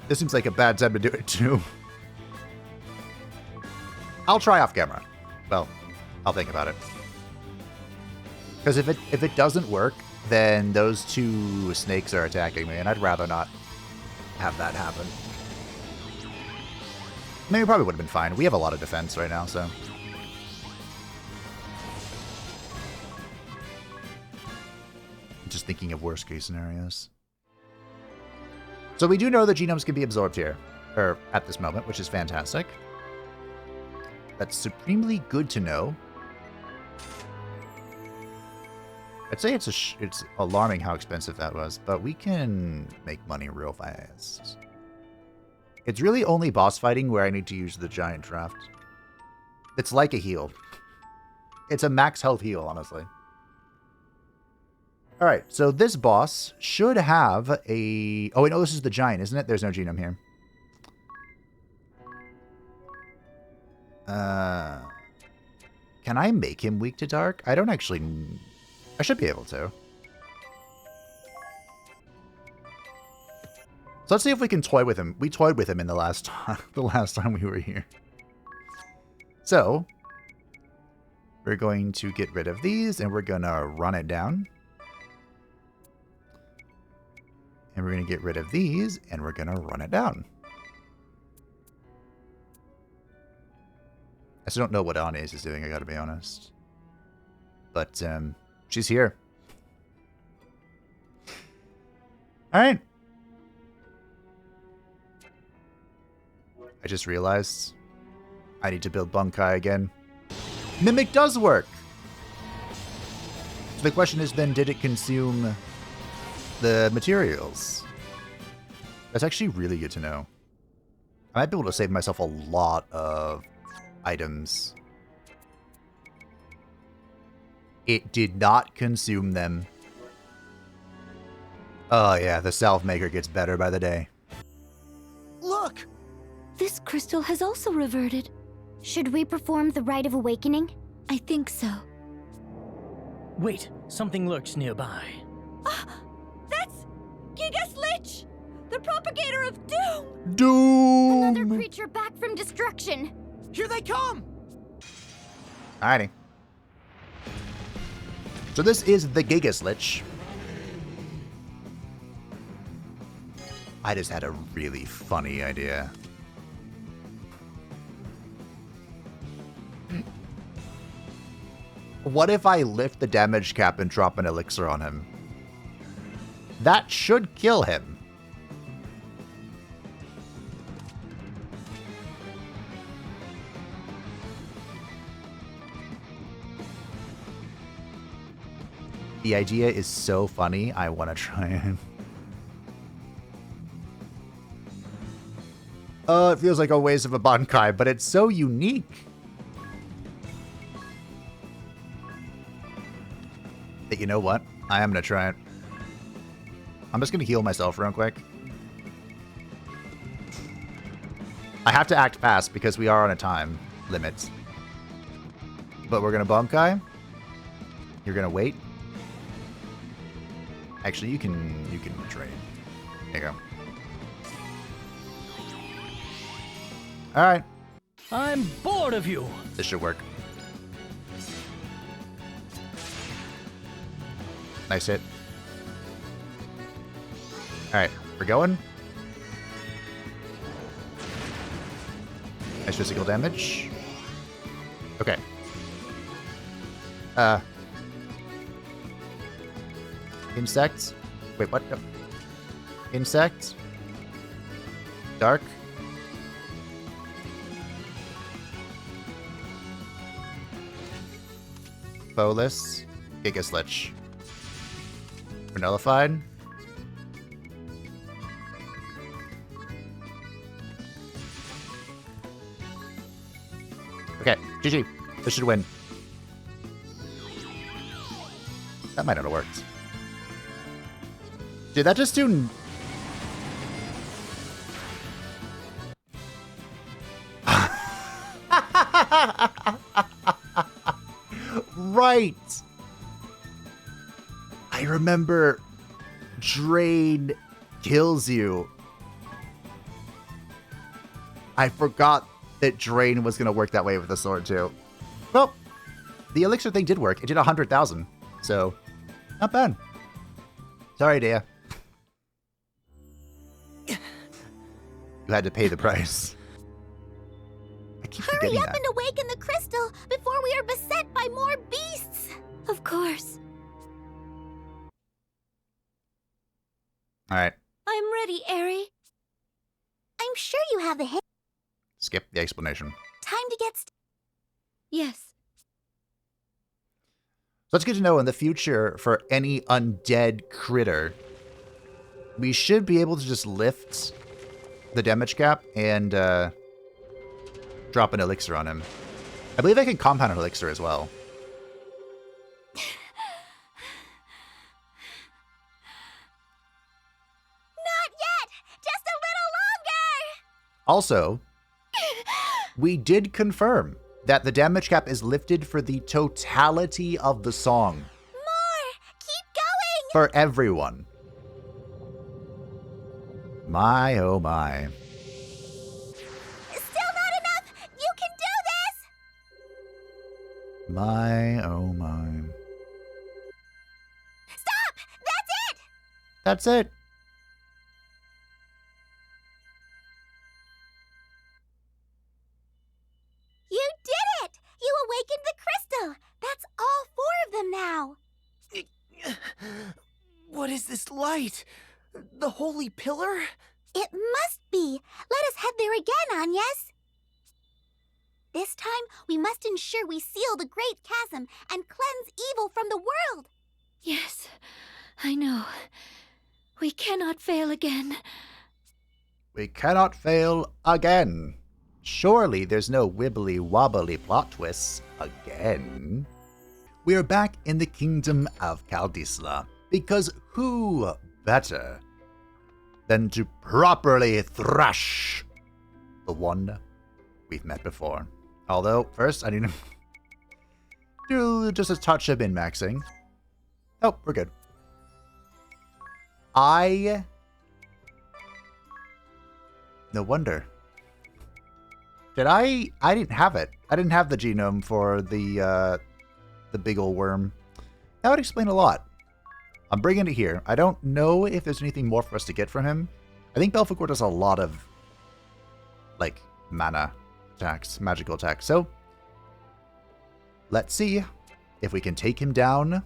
Speaker 1: This seems like a bad time to do it, too. I'll try off camera. Well, I'll think about it. Because if it doesn't work, then those 2 snakes are attacking me, and I'd rather not have that happen. Maybe it probably would have been fine. We have a lot of defense right now, so... Just thinking of worst case scenarios. So we do know that genomes can be absorbed here, or at this moment, which is fantastic. That's supremely good to know. I'd say it's alarming how expensive that was, but we can make money real fast. It's really only boss fighting where I need to use the giant draft. It's like a heal. It's a max health heal, honestly. Alright, so this boss should have a... Oh, wait, no, this is the giant, isn't it? There's no genome here. Can I make him weak to dark? I don't actually... I should be able to. So let's see if we can toy with him. We toyed with him in the last time we were here. So, we're going to get rid of these, and we're going to run it down. And we're going to get rid of these, and we're going to run it down. I still don't know what Anaïs is doing, I gotta be honest. But, she's here. Alright. I just realized I need to build Bunkai again. Mimic does work! So the question is then, did it consume the materials? That's actually really good to know. I might be able to save myself a lot of items. It did not consume them. Oh yeah, the salve maker gets better by the day.
Speaker 5: Look!
Speaker 2: This crystal has also reverted.
Speaker 4: Should we perform the Rite of Awakening?
Speaker 2: I think so.
Speaker 6: Wait, something lurks nearby.
Speaker 2: That's Gigas Lich! The propagator of doom!
Speaker 1: Doom!
Speaker 4: Another creature back from destruction!
Speaker 5: Here they come!
Speaker 1: Alrighty. So this is the Gigas Lich. I just had a really funny idea. What if I lift the damage cap and drop an elixir on him? That should kill him. The idea is so funny, I want to try it. It feels like a waste of a Bankai, but it's so unique. But you know what? I am going to try it. I'm just going to heal myself real quick. I have to act fast because we are on a time limit. But we're going to Bankai. You're going to wait. Actually, you can trade. There you go. Alright.
Speaker 6: I'm bored of you.
Speaker 1: This should work. Nice hit. Alright, we're going. Nice physical damage. Okay. Insects. Wait, what? No. Insects. Dark. Bolus. Giga Slich. We're nullified. Okay, GG. This should win. That might not have worked. Did that just do... Right! I remember Drain kills you. I forgot that Drain was going to work that way with the sword, too. Well, the elixir thing did work. It did 100,000. So, not bad. Sorry, Dea. You had to pay the price. I keep
Speaker 4: Hurry
Speaker 1: forgetting
Speaker 4: up
Speaker 1: that.
Speaker 4: and awaken the crystal before we are beset by more beasts!
Speaker 2: Of course.
Speaker 1: Alright,
Speaker 2: I'm ready, Eri.
Speaker 4: I'm sure you have the hit.
Speaker 1: skip the explanation.
Speaker 4: Time to get
Speaker 2: Yes.
Speaker 1: So it's good to know in the future for any undead critter, we should be able to just lift the damage cap and drop an elixir on him. I believe I can compound an elixir as well.
Speaker 4: Not yet! Just a little longer!
Speaker 1: Also, we did confirm that the damage cap is lifted for the totality of the song.
Speaker 4: More! Keep going!
Speaker 1: For everyone. My, oh my.
Speaker 4: Still not enough! You can do this!
Speaker 1: My, oh my.
Speaker 4: Stop! That's it!
Speaker 1: That's it.
Speaker 4: You did it! You awakened the crystal! That's all 4 of them now!
Speaker 5: What is this light? The holy pillar?
Speaker 4: It must be! Let us head there again, Agnes! This time, we must ensure we seal the great chasm and cleanse evil from the world!
Speaker 2: Yes, I know. We cannot fail again.
Speaker 1: We cannot fail again. Surely there's no wibbly wobbly plot twists again. We are back in the kingdom of Kaldisla, because who better than to properly thrash the one we've met before? Although, first I need to do just a touch of min-maxing. Oh, we're good. No wonder. I didn't have it. I didn't have the genome for the big ol' worm. That would explain a lot. I'm bringing it here. I don't know if there's anything more for us to get from him. I think Belphegor does a lot of, like, mana attacks, magical attacks. So, let's see if we can take him down.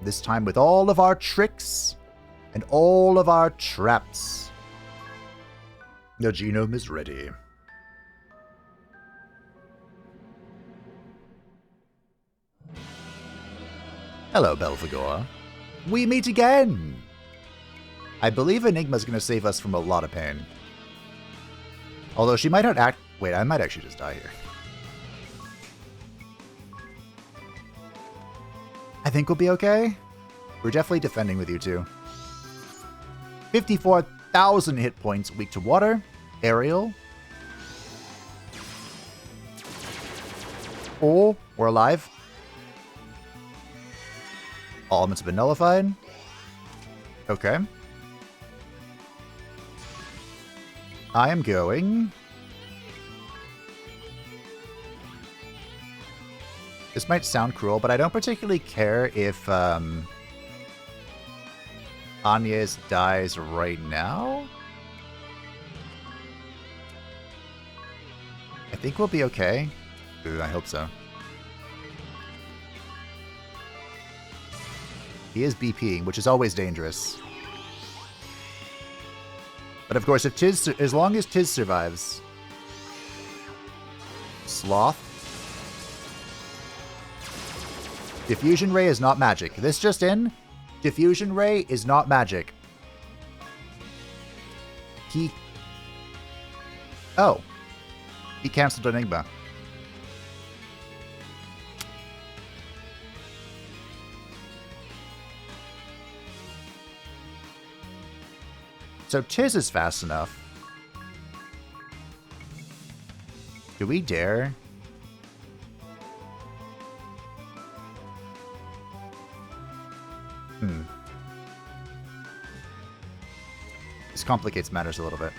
Speaker 1: This time with all of our tricks and all of our traps. The genome is ready. Hello, Belphegor. We meet again! I believe Enigma's gonna save us from a lot of pain. Although she might not act... Wait, I might actually just die here. I think we'll be okay. We're definitely defending with you two. 54,000 hit points, weak to water. Aerial. Oh, we're alive. All elements have been nullified. Okay. I am going. This might sound cruel, but I don't particularly care if Agnes dies right now. I think we'll be okay. Ooh, I hope so. He is BPing, which is always dangerous. But of course, if Tiz, as long as Tiz survives, Sloth. Diffusion Ray is not magic. This just in. Diffusion Ray is not magic. Oh. He cancelled Enigma. So Tiz is fast enough. Do we dare? This complicates matters a little bit.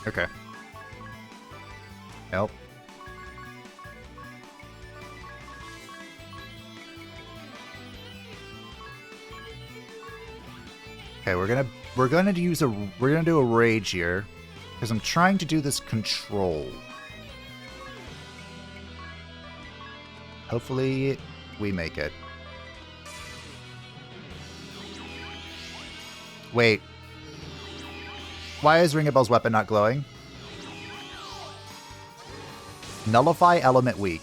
Speaker 1: Okay. Nope. Okay, we're gonna do a rage here because I'm trying to do this control. Hopefully we make it. Wait. Why is Ring a Bell's weapon not glowing? Nullify element weak.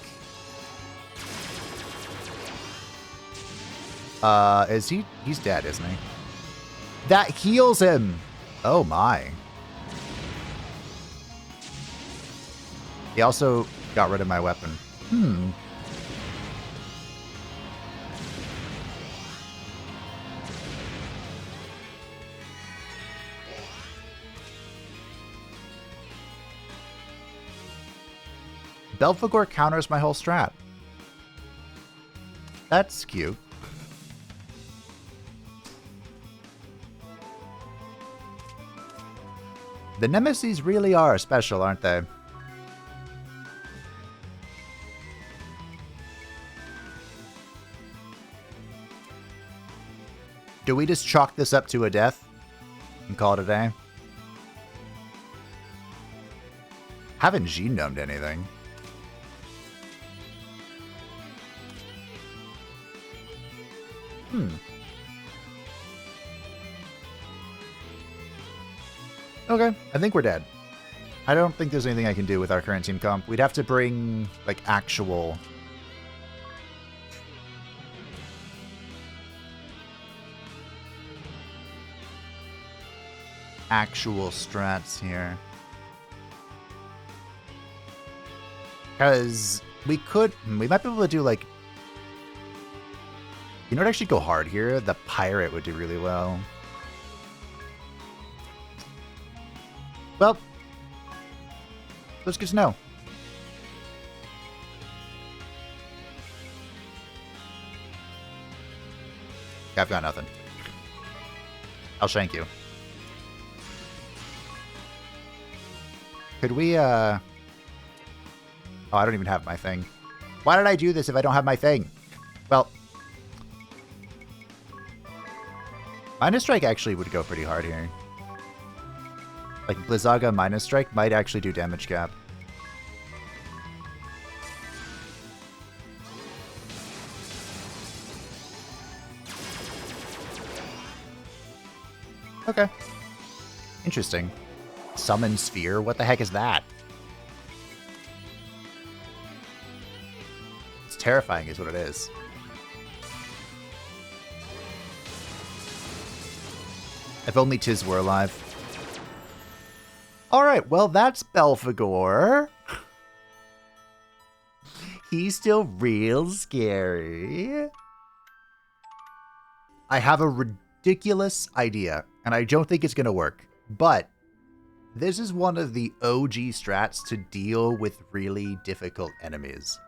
Speaker 1: Is he? He's dead, isn't he? That heals him! Oh my. He also got rid of my weapon. Belphegor counters my whole strat. That's cute. The Nemesis really are special, aren't they? Do we just chalk this up to a death and call it a day? Haven't genomed anything. Okay, I think we're dead. I don't think there's anything I can do with our current team comp. We'd have to bring, like, actual strats here. Because we might be able to do, like, you know what, actually go hard here? The pirate would do really well. Well, that's good to know. I've got nothing. I'll shank you. Could we, Oh, I don't even have my thing. Why did I do this if I don't have my thing? Well, Minus Strike actually would go pretty hard here. Like, Blizzaga Minus Strike might actually do damage cap. Okay. Interesting. Summon Sphere? What the heck is that? It's terrifying is what it is. If only Tiz were alive. Alright, well that's Belphegor. He's still real scary. I have a ridiculous idea, and I don't think it's going to work. But this is one of the OG strats to deal with really difficult enemies.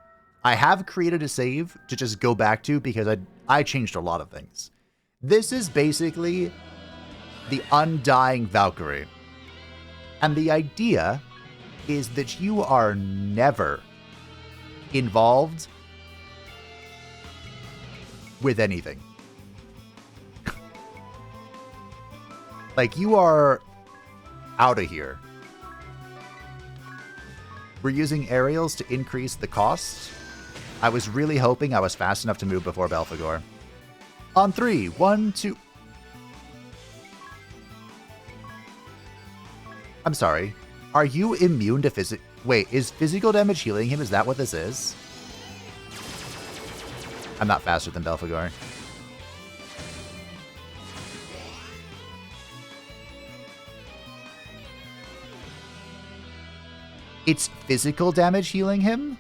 Speaker 1: I have created a save to just go back to because I changed a lot of things. This is basically the Undying Valkyrie. And the idea is that you are never involved with anything. Like, you are out of here. We're using aerials to increase the cost. I was really hoping I was fast enough to move before Belphegor. On 3, 1, 2... I'm sorry. Are you immune to physical... Wait, is physical damage healing him? Is that what this is? I'm not faster than Belphegor. It's physical damage healing him?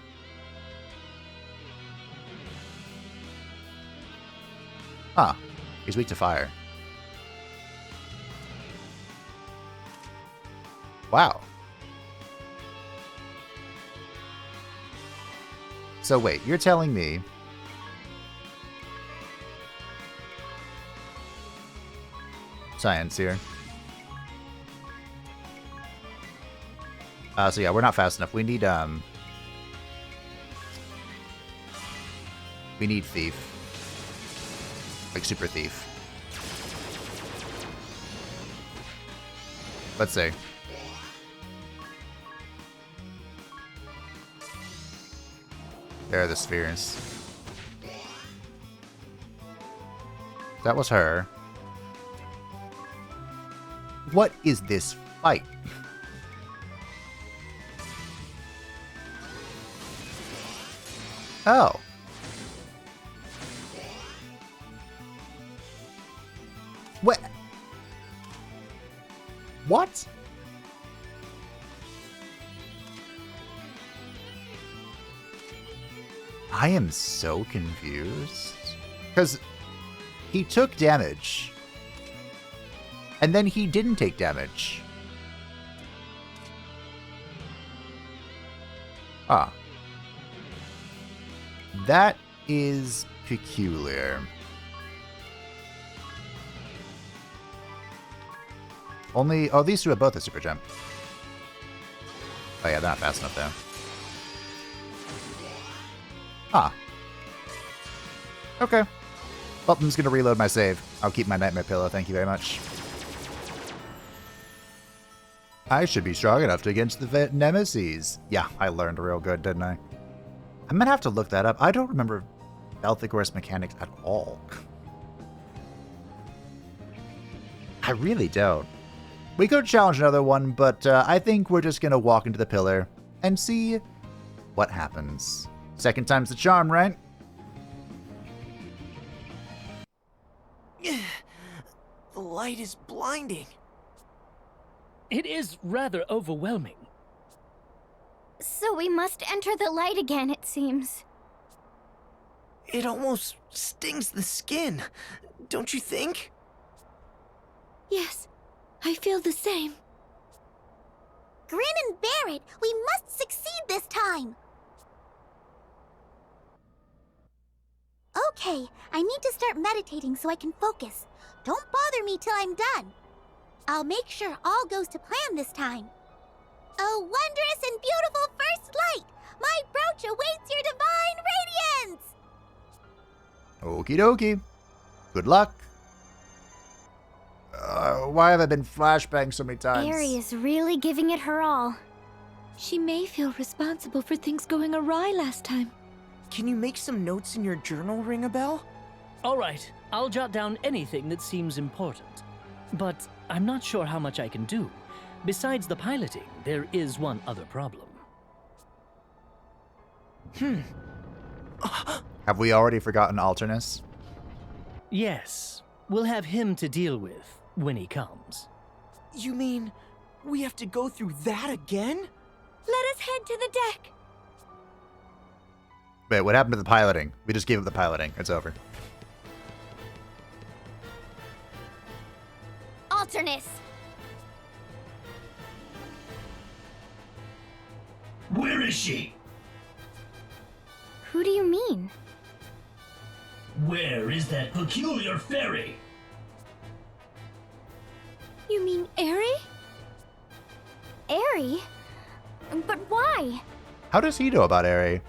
Speaker 1: Huh. He's weak to fire. Wow. So wait, you're telling me... Science here. So yeah, we're not fast enough. We need Thief. Like Super Thief. Let's see. There are the spheres. That was her. What is this fight? Oh. What? What? I am so confused. Because he took damage. And then he didn't take damage. Ah. That is peculiar. Only... Oh, these two have both a super jump. Oh yeah, they're not fast enough though. Ah. Okay. Well, I'm just gonna reload my save. I'll keep my nightmare pillow, thank you very much. I should be strong enough to against the nemesis. Yeah, I learned real good, didn't I? I'm gonna have to look that up. I don't remember Belphegor's mechanics at all. I really don't. We could challenge another one, but I think we're just gonna walk into the pillar and see what happens. Second time's the charm, right?
Speaker 5: The light is blinding.
Speaker 6: It is rather overwhelming.
Speaker 4: So we must enter the light again, it seems.
Speaker 5: It almost stings the skin, don't you think?
Speaker 2: Yes, I feel the same.
Speaker 4: Grin and bear it! We must succeed this time! Okay, I need to start meditating so I can focus. Don't bother me till I'm done. I'll make sure all goes to plan this time. A wondrous and beautiful first light! My brooch awaits your divine radiance!
Speaker 1: Okie dokie. Good luck. Why have I been flashbanged so many times?
Speaker 4: Aerie is really giving it her all.
Speaker 2: She may feel responsible for things going awry last time.
Speaker 5: Can you make some notes in your journal, ring a bell?
Speaker 6: All right, I'll jot down anything that seems important. But I'm not sure how much I can do. Besides the piloting, there is one other problem.
Speaker 1: Have we already forgotten Alternus?
Speaker 6: Yes, we'll have him to deal with when he comes.
Speaker 5: You mean we have to go through that again?
Speaker 2: Let us head to the deck.
Speaker 1: Wait, what happened to the piloting? We just gave up the piloting. It's over.
Speaker 4: Alternus!
Speaker 9: Where is she? Who do you mean?
Speaker 10: Where is that peculiar fairy?
Speaker 2: You mean Eri?
Speaker 9: Eri? But why?
Speaker 1: How does he know about Eri?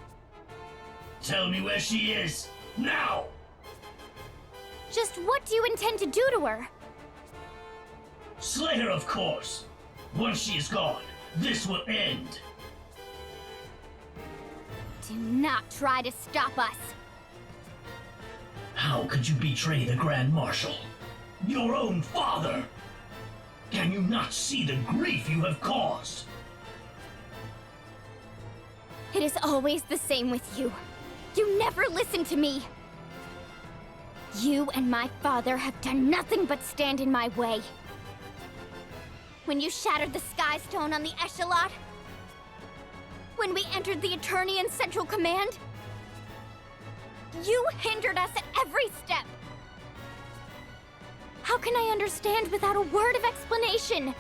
Speaker 10: Tell me where she is, now!
Speaker 9: Just what do you intend to do to her?
Speaker 10: Slay her, of course. Once she is gone, this will end.
Speaker 9: Do not try to stop us.
Speaker 10: How could you betray the Grand Marshal? Your own father! Can you not see the grief you have caused?
Speaker 9: It is always the same with you. You never listen to me. You and my father have done nothing but stand in my way. When you shattered the Sky Stone on the Echelon, when we entered the Eternian Central Command, you hindered us at every step. How can I understand without a word of explanation?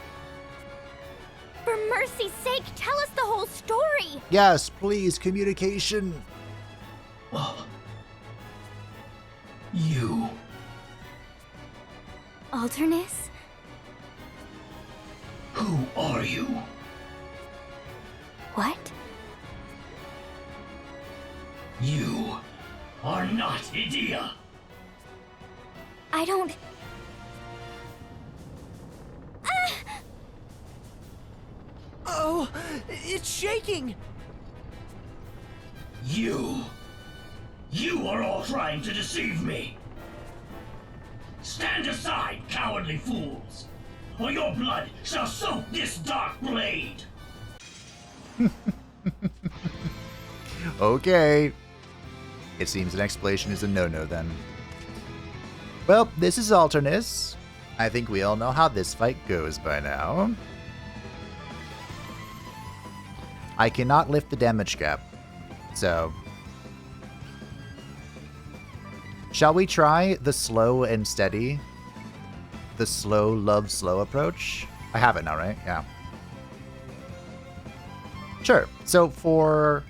Speaker 9: For mercy's sake, tell us the whole story!
Speaker 1: Yes, please, communication.
Speaker 10: You.
Speaker 9: Alternus?
Speaker 10: Who are you?
Speaker 9: What?
Speaker 10: You are not Idea.
Speaker 9: I don't...
Speaker 5: Oh, it's shaking!
Speaker 10: You are all trying to deceive me. Stand aside, cowardly fools, or your blood shall soak this dark blade.
Speaker 1: Okay. It seems an explanation is a no-no then. Well, this is Alternus. I think we all know how this fight goes by now. I cannot lift the damage cap, so... Shall we try the slow and steady? The slow, love, slow approach? I have it now, right? Yeah. Sure. So for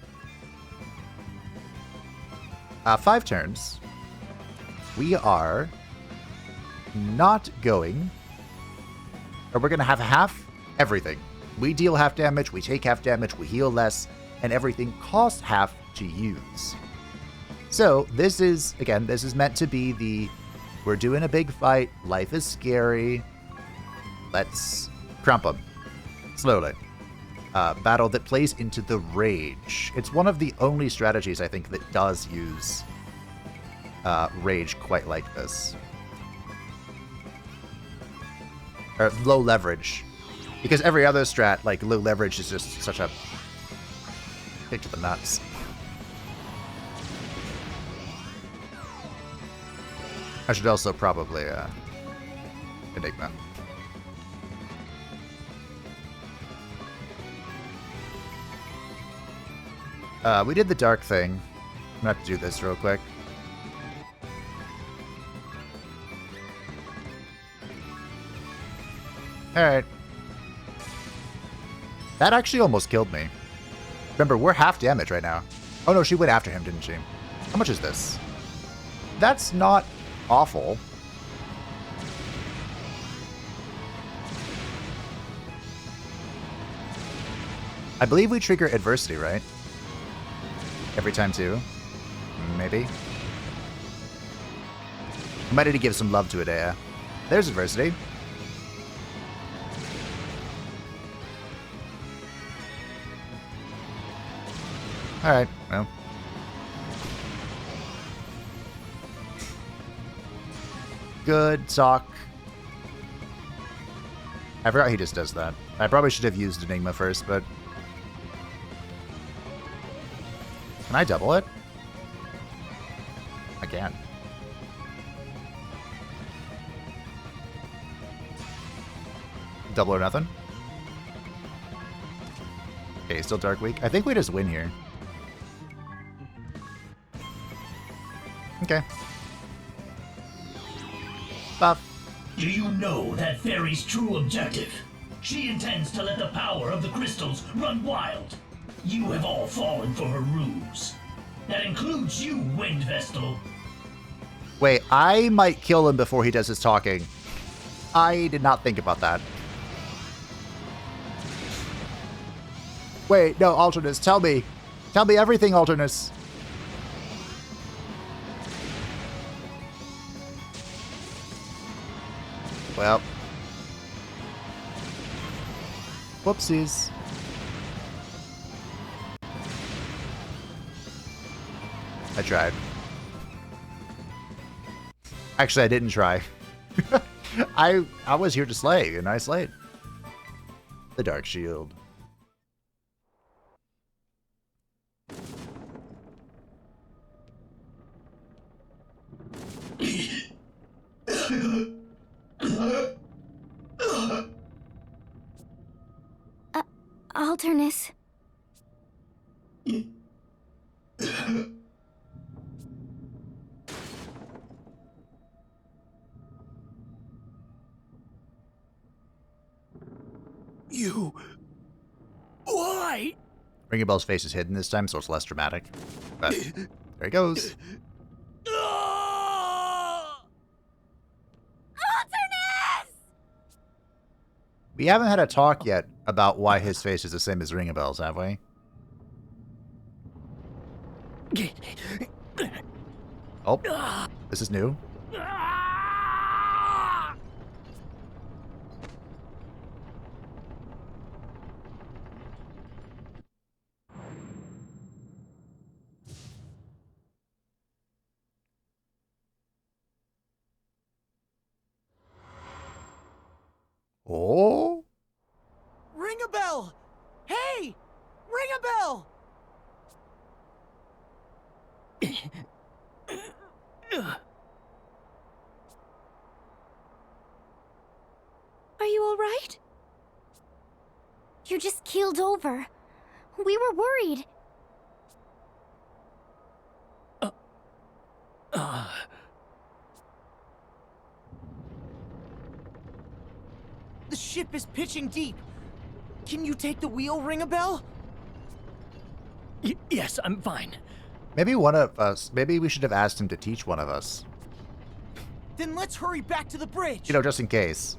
Speaker 1: 5 turns, we are not going, or we're going to have half everything. We deal half damage, we take half damage, we heal less, and everything costs half to use. So this is, again, this is meant to be the, we're doing a big fight, life is scary, let's crump them slowly. Battle that plays into the rage. It's one of the only strategies I think that does use rage quite like this. Or low leverage. Because every other strat, like low leverage, is just such a kick to the nuts. I should also probably Enigma. We did the dark thing. I'm gonna have to do this real quick. Alright. That actually almost killed me. Remember, we're half damage right now. Oh no, she went after him, didn't she? How much is this? That's not awful. I believe we trigger adversity, right? Every time too? Maybe? I might need to give some love to Idea. There's adversity. Alright, well. Good talk. I forgot he just does that. I probably should have used Enigma first, but... Can I double it? I can. Double or nothing? Okay, still Dark Week. I think we just win here. Okay. Buff.
Speaker 10: Do you know that Fairy's true objective? She intends to let the power of the crystals run wild. You have all fallen for her ruse. That includes you, Wind Vestal.
Speaker 1: Wait, I might kill him before he does his talking. I did not think about that. Wait, no, Alternus, tell me. Tell me everything, Alternus. Well. Whoopsies. I tried. Actually, I didn't try. I was here to slay, and I slayed. The Dark Shield.
Speaker 9: Alternus.
Speaker 5: You... Why?
Speaker 1: Ring a Bell's face is hidden this time, so it's less dramatic. But there he goes. We haven't had a talk yet about why his face is the same as Ring a Bell's, have we? Oh, this is new. Oh?
Speaker 5: Ring a bell! Hey! Ring a bell!
Speaker 2: Are you all right?
Speaker 9: You just keeled over. We were worried.
Speaker 5: The ship is pitching deep. Can you take the wheel, Ring a Bell?
Speaker 6: Yes, I'm fine.
Speaker 1: Maybe one of us, maybe we should have asked him to teach one of us.
Speaker 5: Then let's hurry back to the bridge.
Speaker 1: You know, just in case.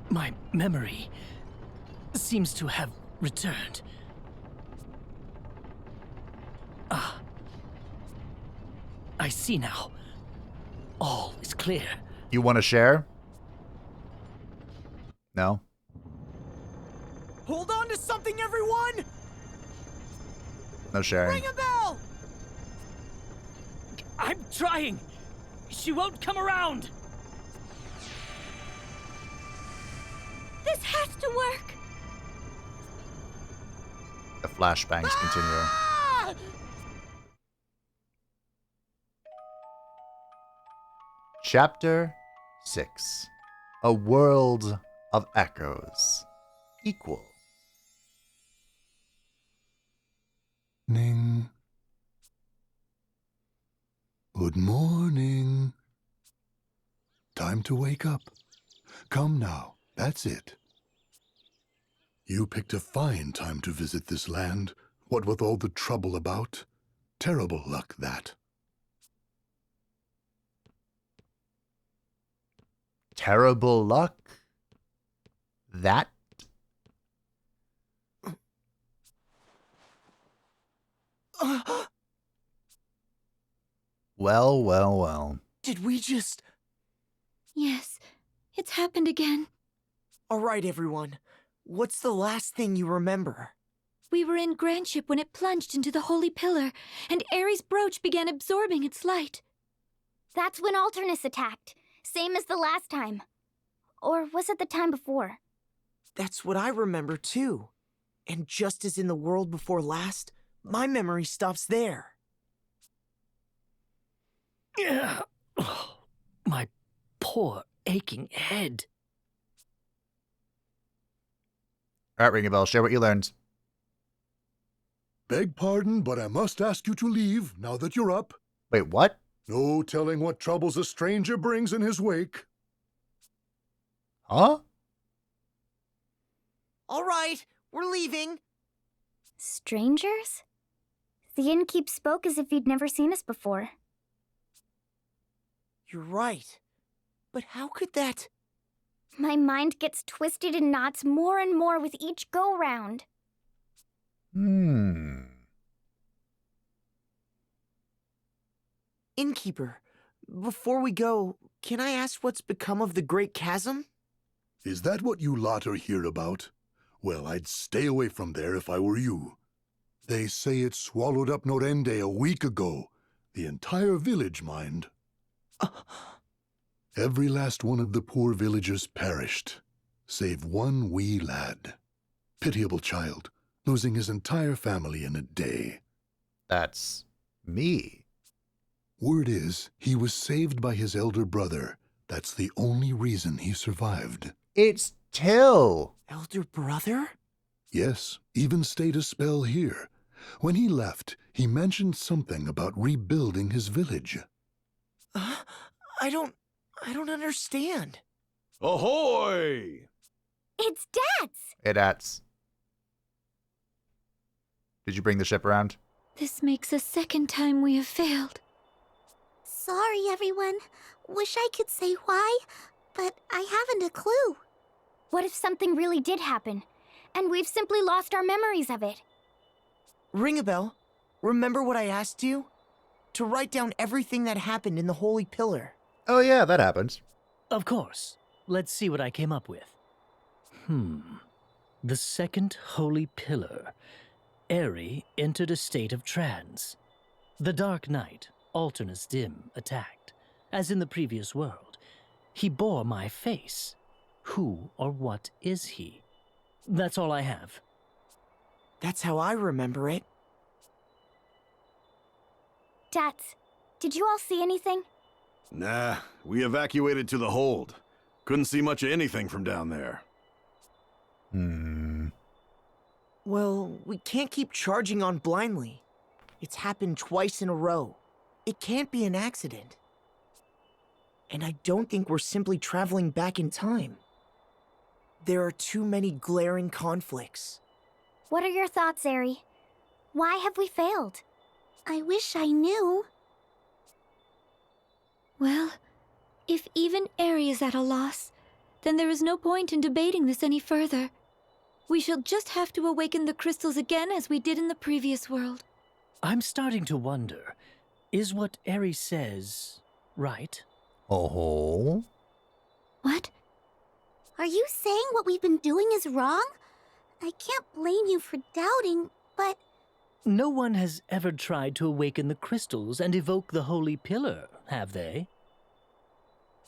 Speaker 6: My memory seems to have returned. Ah. I see now. All is clear.
Speaker 1: You want to share? No?
Speaker 5: Hold on to something, everyone!
Speaker 1: No sharing.
Speaker 5: Ring a bell!
Speaker 6: I'm trying. She won't come around.
Speaker 2: This has to work!
Speaker 1: The flashbangs continue. Chapter 6. A World of Echoes. Equal.
Speaker 3: Ning. Good morning. Time to wake up. Come now, that's it. You picked a fine time to visit this land, what with all the trouble about. Terrible luck, that.
Speaker 1: Terrible luck? That? Well, well, well.
Speaker 5: Did we just...
Speaker 2: Yes, it's happened again.
Speaker 5: All right, everyone. What's the last thing you remember?
Speaker 2: We were in Grandship when it plunged into the Holy Pillar, and Ares' brooch began absorbing its light.
Speaker 9: That's when Alternus attacked. Same as the last time. Or was it the time before?
Speaker 5: That's what I remember, too. And just as in the world before last, my memory stops there.
Speaker 6: Oh, my poor aching head.
Speaker 1: All right, Ring a Bell, share what you learned.
Speaker 3: Beg pardon, but I must ask you to leave now that you're up.
Speaker 1: Wait, what?
Speaker 3: No telling what troubles a stranger brings in his wake.
Speaker 1: Huh?
Speaker 5: All right, we're leaving.
Speaker 9: Strangers? The innkeep spoke as if he'd never seen us before.
Speaker 5: You're right. But how could that...
Speaker 9: My mind gets twisted in knots more and more with each go-round.
Speaker 5: Innkeeper, before we go, can I ask what's become of the Great Chasm?
Speaker 3: Is that what you lot are here about? Well, I'd stay away from there if I were you. They say it swallowed up Norende a week ago. The entire village, mind. Every last one of the poor villagers perished, save one wee lad. Pitiable child, losing his entire family in a day.
Speaker 1: That's me.
Speaker 3: Word is, he was saved by his elder brother. That's the only reason he survived.
Speaker 1: It's Til.
Speaker 5: Elder brother?
Speaker 3: Yes, even stayed a spell here. When he left, he mentioned something about rebuilding his village.
Speaker 5: I don't understand.
Speaker 11: Ahoy!
Speaker 9: It's Dats!
Speaker 1: Hey, Dats. Did you bring the ship around?
Speaker 2: This makes the second time we have failed.
Speaker 4: Sorry, everyone. Wish I could say why, but I haven't a clue.
Speaker 9: What if something really did happen, and we've simply lost our memories of it?
Speaker 5: Ring a bell. Remember what I asked you? To write down everything that happened in the Holy Pillar.
Speaker 1: Oh yeah, that happens.
Speaker 6: Of course. Let's see what I came up with. The second holy pillar. Eri entered a state of trance. The Dark Knight, Alternus Dim, attacked. As in the previous world. He bore my face. Who or what is he? That's all I have.
Speaker 5: That's how I remember it.
Speaker 9: Dats, did you all see anything?
Speaker 11: Nah, we evacuated to the hold. Couldn't see much of anything from down there.
Speaker 5: Well, we can't keep charging on blindly. It's happened twice in a row. It can't be an accident. And I don't think we're simply traveling back in time. There are too many glaring conflicts.
Speaker 9: What are your thoughts, Eri? Why have we failed?
Speaker 4: I wish I knew.
Speaker 2: Well, if even Eri is at a loss, then there is no point in debating this any further. We shall just have to awaken the crystals again as we did in the previous world.
Speaker 6: I'm starting to wonder, is what Eri says right?
Speaker 1: Oh?
Speaker 2: What?
Speaker 4: Are you saying what we've been doing is wrong? I can't blame you for doubting, but...
Speaker 6: No one has ever tried to awaken the crystals and evoke the Holy Pillar, have they?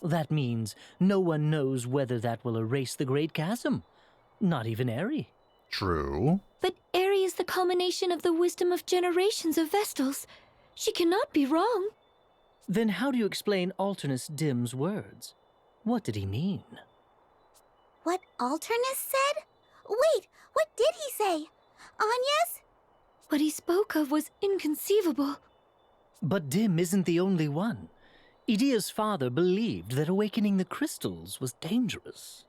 Speaker 6: That means no one knows whether that will erase the Great Chasm. Not even Eri.
Speaker 1: True.
Speaker 2: But Eri is the culmination of the wisdom of generations of Vestals. She cannot be wrong.
Speaker 6: Then how do you explain Alternus Dim's words? What did he mean?
Speaker 4: What Alternus said? Wait, what did he say? Anya's?
Speaker 2: What he spoke of was inconceivable.
Speaker 6: But Dim isn't the only one. Idia's father believed that awakening the crystals was dangerous.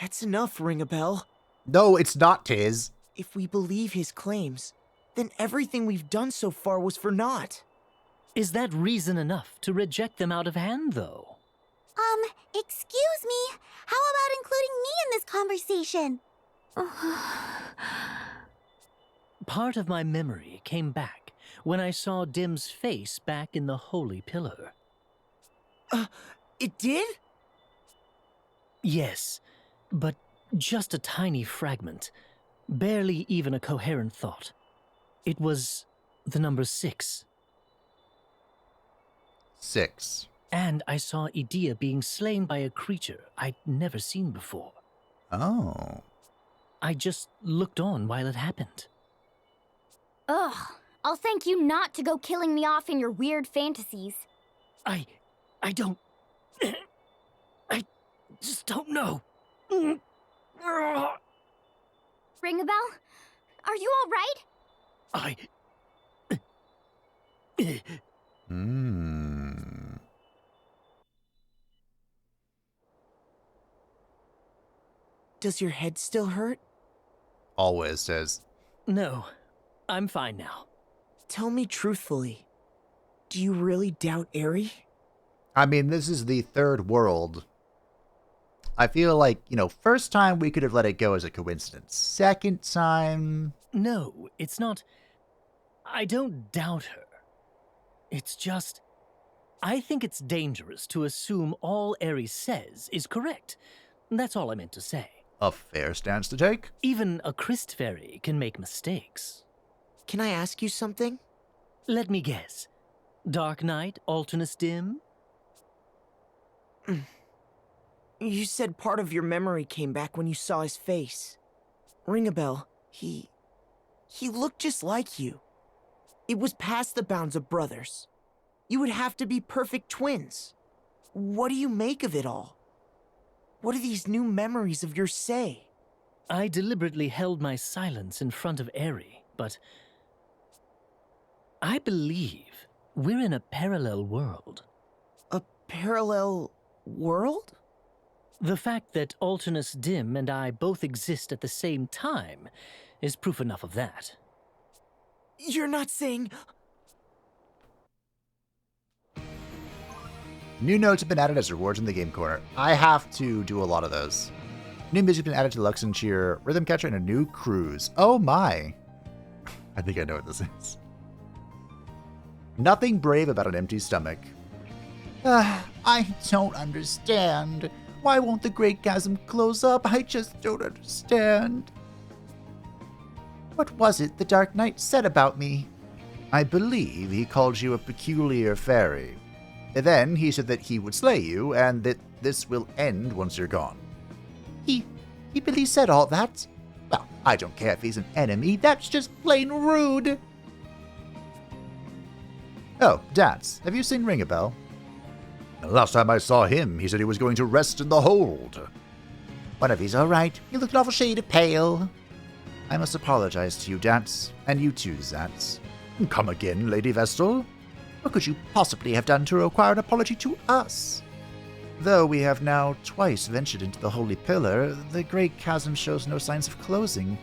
Speaker 5: That's enough, Ring a Bell.
Speaker 1: No, it's not, Tiz.
Speaker 5: If we believe his claims, then everything we've done so far was for naught.
Speaker 6: Is that reason enough to reject them out of hand, though?
Speaker 4: Excuse me. How about including me in this conversation?
Speaker 6: Part of my memory came back when I saw Dim's face back in the Holy Pillar.
Speaker 5: It did?
Speaker 6: Yes, but just a tiny fragment. Barely even a coherent thought. It was the number 6.
Speaker 1: 6.
Speaker 6: And I saw Idia being slain by a creature I'd never seen before.
Speaker 1: Oh.
Speaker 6: I just looked on while it happened.
Speaker 9: Ugh, I'll thank you not to go killing me off in your weird fantasies.
Speaker 6: I don't... I just don't know.
Speaker 9: Ring a bell? Are you all right?
Speaker 5: Does your head still hurt?
Speaker 1: Always says.
Speaker 6: No, I'm fine now.
Speaker 5: Tell me truthfully, do you really doubt Eri?
Speaker 1: I mean, this is the third world. I feel like, first time we could have let it go as a coincidence. Second time...
Speaker 6: No, it's not... I don't doubt her. It's just... I think it's dangerous to assume all Eri says is correct. That's all I meant to say.
Speaker 1: A fair stance to take.
Speaker 6: Even a Christ fairy can make mistakes.
Speaker 5: Can I ask you something?
Speaker 6: Let me guess. Dark Night, Alternus Dim?
Speaker 5: You said part of your memory came back when you saw his face. Ring a bell. He looked just like you. It was past the bounds of brothers. You would have to be perfect twins. What do you make of it all? What do these new memories of yours say?
Speaker 6: I deliberately held my silence in front of Eri, but... I believe we're in a parallel world.
Speaker 5: A parallel world?
Speaker 6: The fact that Alternus Dim and I both exist at the same time is proof enough of that.
Speaker 5: You're not saying...
Speaker 1: New notes have been added as rewards in the game corner. I have to do a lot of those. New music has been added to Luxencheer, Rhythm Catcher, and a new cruise. Oh my. I think I know what this is. Nothing brave about an empty stomach. I don't understand. Why won't the Great Chasm close up? I just don't understand. What was it the Dark Knight said about me? I believe he called you a peculiar fairy. Then he said that he would slay you, and that this will end once you're gone. He really said all that? Well, I don't care if he's an enemy, that's just plain rude. Oh, Dance, have you seen Ring a Bell? The last time I saw him, he said he was going to rest in the hold. One of you's all right. You look an awful shade of pale. I must apologize to you, Dance, and you too, Zance. Come again, Lady Vestal. What could you possibly have done to require an apology to us? Though we have now twice ventured into the Holy Pillar, the Great Chasm shows no signs of closing.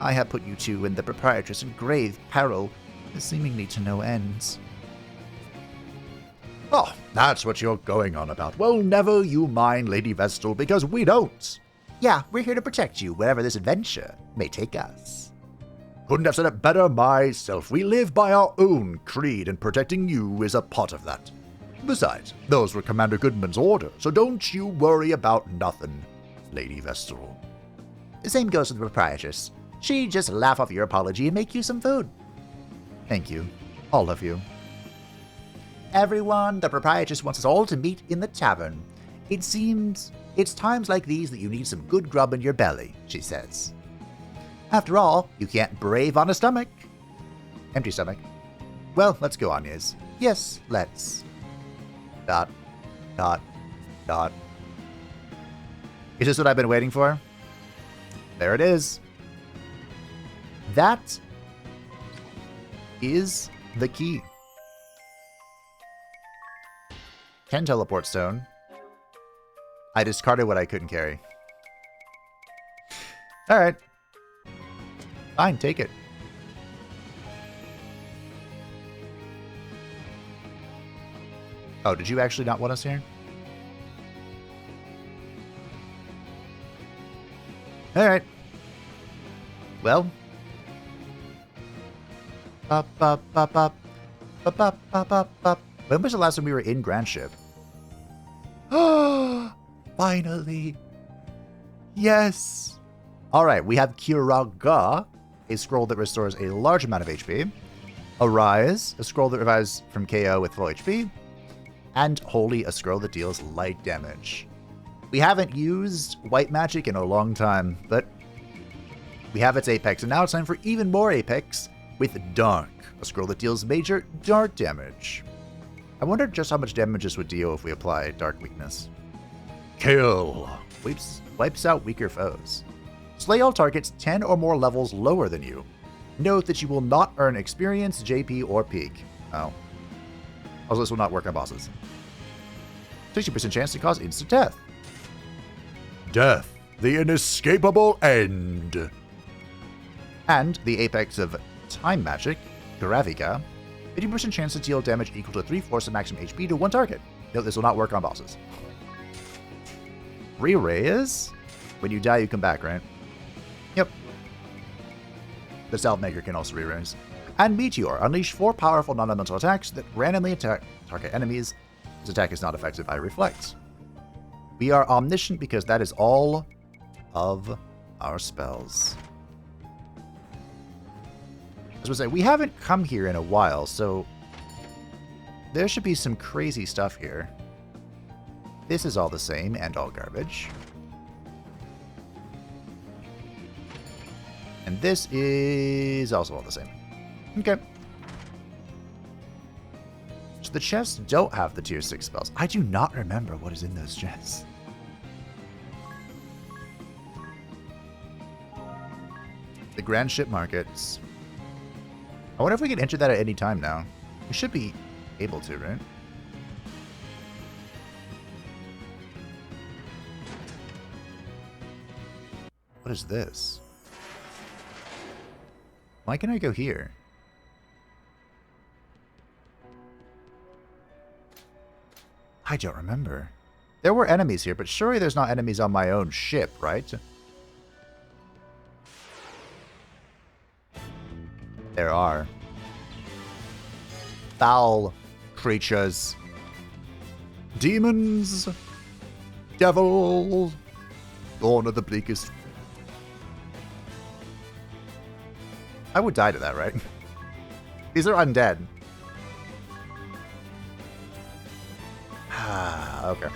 Speaker 1: I have put you two and the proprietress in grave peril, seemingly to no ends. Oh, that's what you're going on about. Well, never you mind, Lady Vestal, because we don't. Yeah, we're here to protect you wherever this adventure may take us. Couldn't have said it better myself. We live by our own creed, and protecting you is a part of that. Besides, those were Commander Goodman's orders, so don't you worry about nothing, Lady Vestal. The same goes with the proprietress. She'd just laugh off your apology and make you some food. Thank you, all of you. Everyone, the proprietress wants us all to meet in the tavern. It seems it's times like these that you need some good grub in your belly, she says. After all, you can't brave on a stomach. Empty stomach. Well, let's go, Anyas. Yes, let's. ... Is this what I've been waiting for? There it is. That is the key. 10 teleport stone. I discarded what I couldn't carry. Alright. Fine, take it. Oh, did you actually not want us here? Alright. Well. When was the last time we were in Grand Ship? Oh, finally. Yes. Alright, we have Kiraga, a scroll that restores a large amount of HP. Arise, a scroll that revives from KO with full HP. And Holy, a scroll that deals light damage. We haven't used white magic in a long time, but we have its apex, and now it's time for even more apex with Dark, a scroll that deals major dark damage. I wonder just how much damage this would deal if we apply Dark Weakness. Kill! Wipes out weaker foes. Slay all targets 10 or more levels lower than you. Note that you will not earn experience, JP, or peak. Oh. Also, this will not work on bosses. 60% chance to cause instant death. Death. The inescapable end. And the apex of time magic, Gravika, 50% chance to deal damage equal to 3/4 of maximum HP to one target. Note this will not work on bosses. Re-raise? When you die, you come back, right? Yep. The Salve Maker can also re-raise. And Meteor. Unleash 4 powerful non-elemental attacks that randomly attack target enemies. This attack is not affected by Reflect. We are omniscient because that is all of our spells. I was going to say, we haven't come here in a while, so there should be some crazy stuff here. This is all the same and all garbage. And this is also all the same. Okay. So the chests don't have the tier 6 spells. I do not remember what is in those chests. The Grand Ship Markets. I wonder if we can enter that at any time now. We should be able to, right? What is this? Why can I go here? I don't remember. There were enemies here, but surely there's not enemies on my own ship, right? There are. Foul creatures. Demons. Devils. Dawn of the bleakest. I would die to that, right? These are undead. Ah, okay.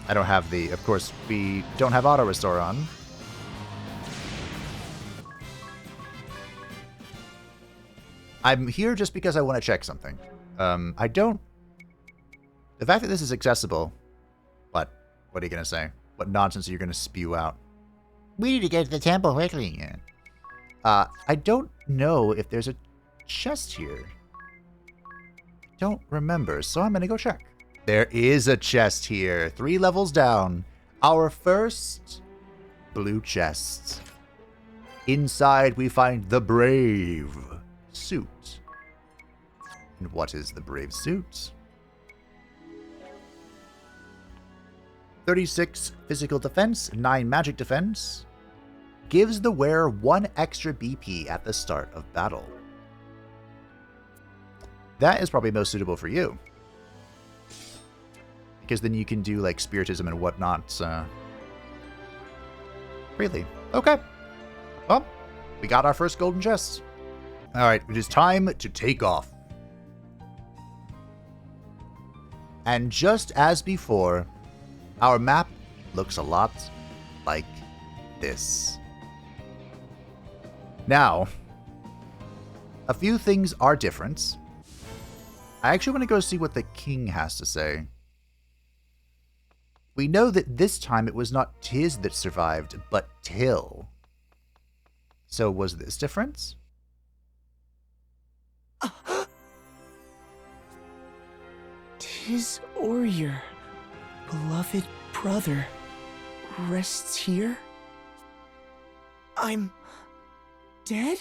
Speaker 1: I don't have the... Of course, we don't have auto restore on. I'm here just because I want to check something. I don't... The fact that this is accessible... What? What are you going to say? What nonsense are you going to spew out? We need to get to the temple quickly. I don't know if there's a chest here. Don't remember, so I'm going to go check. There is a chest here, 3 levels down. Our first blue chest. Inside we find the Brave suit. And what is the Brave suit? 36 physical defense, 9 magic defense. Gives the wearer 1 extra BP at the start of battle. That is probably most suitable for you. Because then you can do, like, spiritism and whatnot. Really? Okay. Well, we got our first golden chest. Alright, it is time to take off. And just as before, our map looks a lot like this. Now, a few things are different. I actually want to go see what the king has to say. We know that this time it was not Tiz that survived, but Til. So was this different?
Speaker 5: Til Arrior, beloved brother, rests here? I'm dead?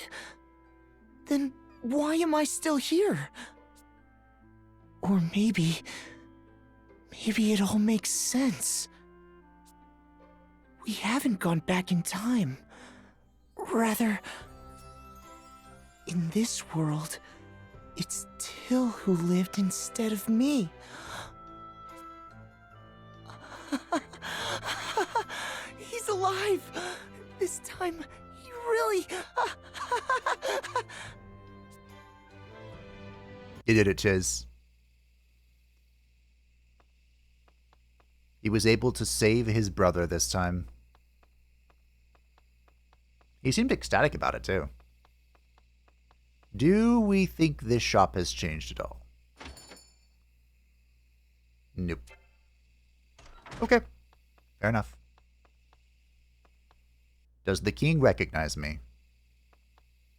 Speaker 5: Then why am I still here? Or maybe it all makes sense. We haven't gone back in time. Rather, in this world, it's Til who lived instead of me. He's alive! This time, he really...
Speaker 1: You did it, Tiz. He was able to save his brother this time. He seemed ecstatic about it, too. Do we think this shop has changed at all? Nope. Okay. Fair enough. Does the king recognize me?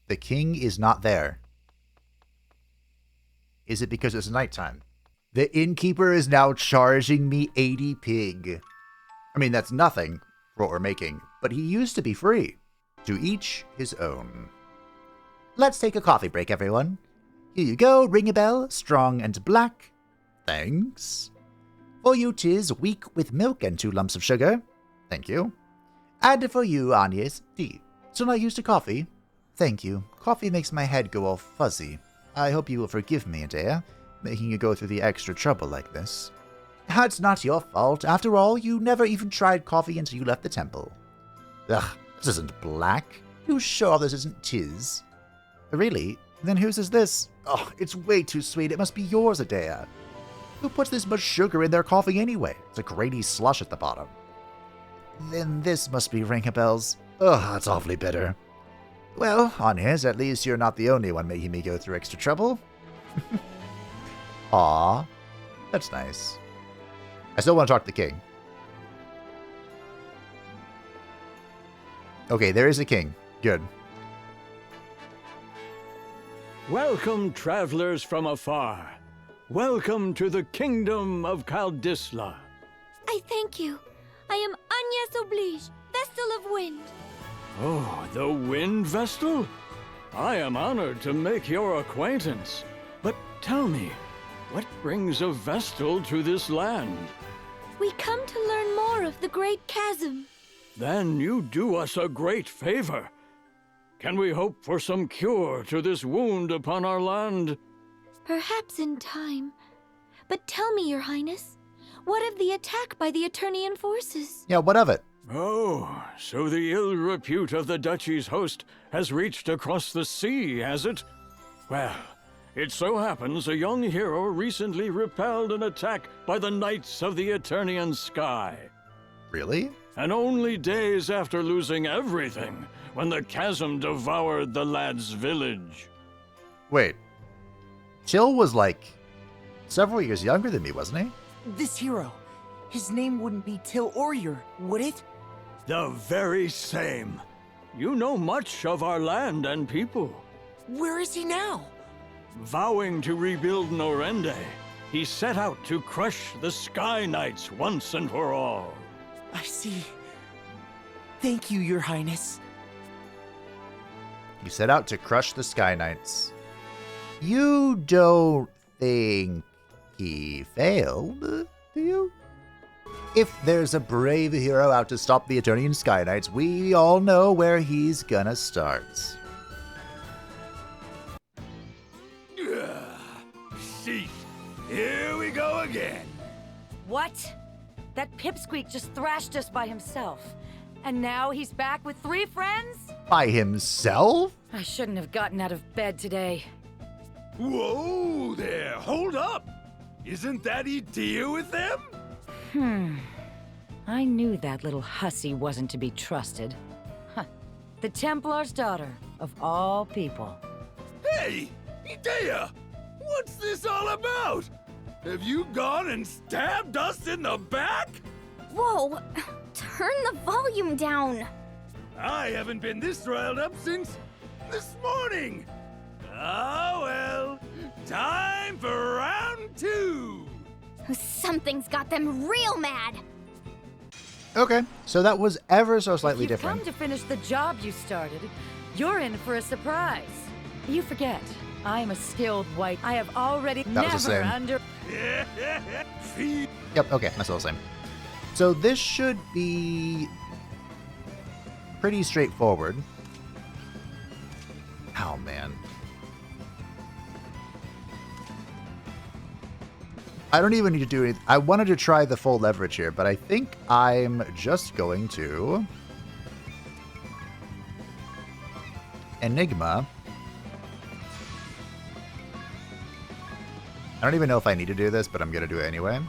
Speaker 1: The king is not there. Is it because it's nighttime? The innkeeper is now charging me 80 pig. I mean, that's nothing for what we're making, but he used to be free. To each his own. Let's take a coffee break, everyone. Here you go, ring a bell, strong and black. Thanks. For you, 'tis weak with milk and 2 lumps of sugar. Thank you. And for you, Agnes, tea. Still not used to coffee? Thank you. Coffee makes my head go all fuzzy. I hope you will forgive me, Adea, making you go through the extra trouble like this. It's not your fault. After all, you never even tried coffee until you left the temple. Ugh, this isn't black. You sure this isn't tis? Really? Then whose is this? Oh, it's way too sweet. It must be yours, Adea. Who puts this much sugar in their coffee anyway? It's a grainy slush at the bottom. Then this must be Ring-a-Bells. Ugh, that's awfully bitter. Well, on his, at least you're not the only one making me go through extra trouble. Aw, that's nice. I still want to talk to the king. Okay, there is a king. Good.
Speaker 12: Welcome, travelers from afar. Welcome to the kingdom of Kaldisla.
Speaker 2: I thank you. I am Agnes Oblige, Vestal of Wind.
Speaker 12: Oh, the Wind Vestal? I am honored to make your acquaintance. But tell me, what brings a Vestal to this land?
Speaker 2: We come to learn more of the Great Chasm.
Speaker 12: Then you do us a great favor. Can we hope for some cure to this wound upon our land?
Speaker 2: Perhaps in time. But tell me, Your Highness, what of the attack by the Eternian forces?
Speaker 1: Yeah, what of it?
Speaker 12: Oh, so the ill repute of the Duchy's host has reached across the sea, has it? Well, it so happens a young hero recently repelled an attack by the Knights of the Eternian Sky.
Speaker 1: Really?
Speaker 12: And only days after losing everything, when the chasm devoured the lad's village.
Speaker 1: Wait. Til was like several years younger than me, wasn't he?
Speaker 5: This hero, his name wouldn't be Til Arrior, would it?
Speaker 12: The very same. You know much of our land and people.
Speaker 5: Where is he now?
Speaker 12: Vowing to rebuild Norende, he set out to crush the Sky Knights once and for all.
Speaker 5: I see. Thank you, Your Highness.
Speaker 1: He set out to crush the Sky Knights. You don't think he failed, do you? If there's a brave hero out to stop the Eternian Sky Knights, we all know where he's gonna start.
Speaker 11: Sheesh. Here we go again.
Speaker 13: What? That pipsqueak just thrashed us by himself. And now he's back with 3 friends?
Speaker 1: By himself?
Speaker 13: I shouldn't have gotten out of bed today.
Speaker 11: Whoa there, hold up. Isn't that Idea with them?
Speaker 13: I knew that little hussy wasn't to be trusted. Huh. The Templar's daughter, of all people.
Speaker 11: Hey, Idea! What's this all about? Have you gone and stabbed us in the back?
Speaker 9: Whoa! Turn the volume down!
Speaker 11: I haven't been this riled up since this morning. Ah, well, time for round 2.
Speaker 9: Something's got them real mad!
Speaker 1: Okay, so that was ever so slightly
Speaker 13: If you've
Speaker 1: different.
Speaker 13: come to finish the job you started, you're in for a surprise. You forget, I am a skilled white. I have already
Speaker 1: That was the
Speaker 13: never
Speaker 1: same.
Speaker 13: under...
Speaker 1: Yep, okay, that's all the same. So this should be pretty straightforward. Oh, man. I don't even need to do anything. I wanted to try the full leverage here, but I think I'm just going to Enigma. I don't even know if I need to do this, but I'm going to do it anyway.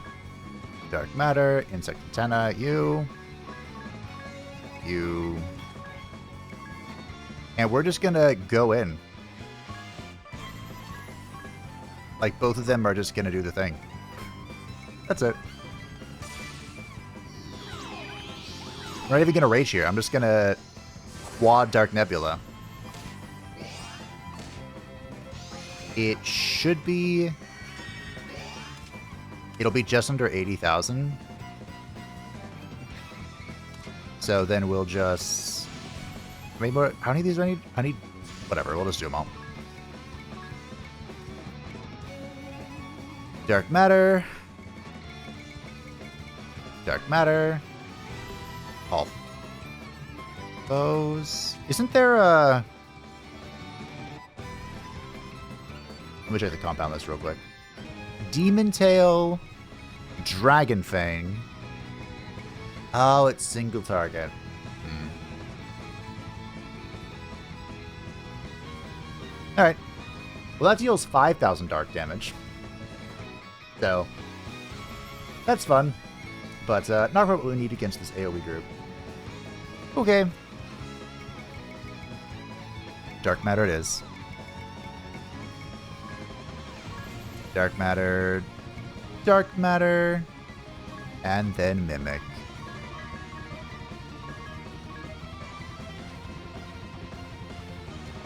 Speaker 1: Dark Matter, Insect Antenna, you. And we're just going to go in. Like, both of them are just going to do the thing. That's it. I'm not even going to rage here. I'm just going to quad Dark Nebula. It should be It'll be just under 80,000. So then we'll just... How many more? How many of these do I need? I need... Whatever, we'll just do them all. Dark matter. Dark matter. All those. Isn't there a... Let me check the compound list real quick. Demon Tail, Dragon Fang. Oh, it's single target. Alright. Well, that deals 5,000 dark damage. So, that's fun. But not what we need against this AoE group. Okay. Dark matter it is. Dark matter. Dark matter. And then mimic.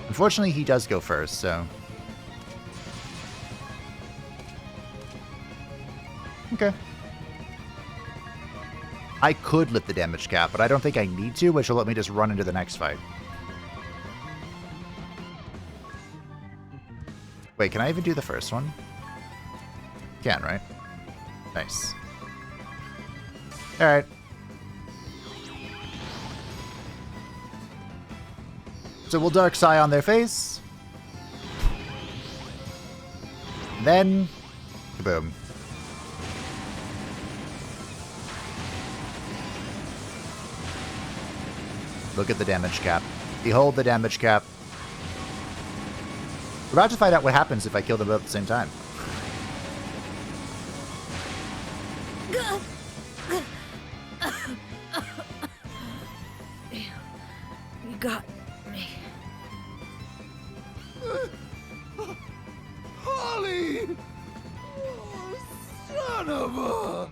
Speaker 1: Unfortunately, he does go first, so... Okay. I could lift the damage cap, but I don't think I need to, which will let me just run into the next fight. Wait, can I even do the first one? Can, right? Nice. Alright. So we'll Dark Sai on their face. And then, kaboom. Look at the damage cap. Behold the damage cap. We're about to find out what happens if I kill them both at the same time.
Speaker 13: You got me.
Speaker 11: Holly! Oh, son of a...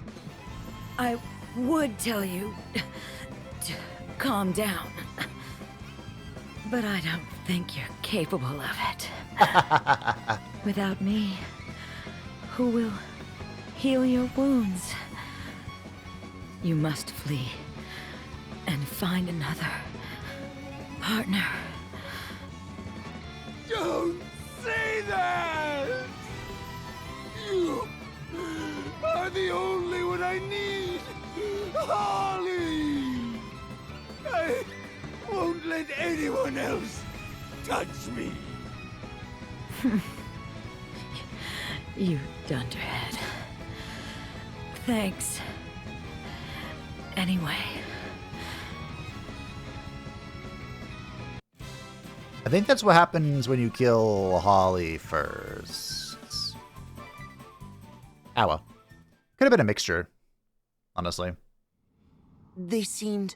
Speaker 13: I would tell you to calm down, but I don't think you're capable of it. Without me, who will heal your wounds? You must flee and find another partner.
Speaker 11: Don't say that! You are the only one I need! Holly! I won't let anyone else touch me!
Speaker 13: You dunderhead. Thanks. Anyway.
Speaker 1: I think that's what happens when you kill Holly first. Ah, well. Could have been a mixture, honestly.
Speaker 5: They seemed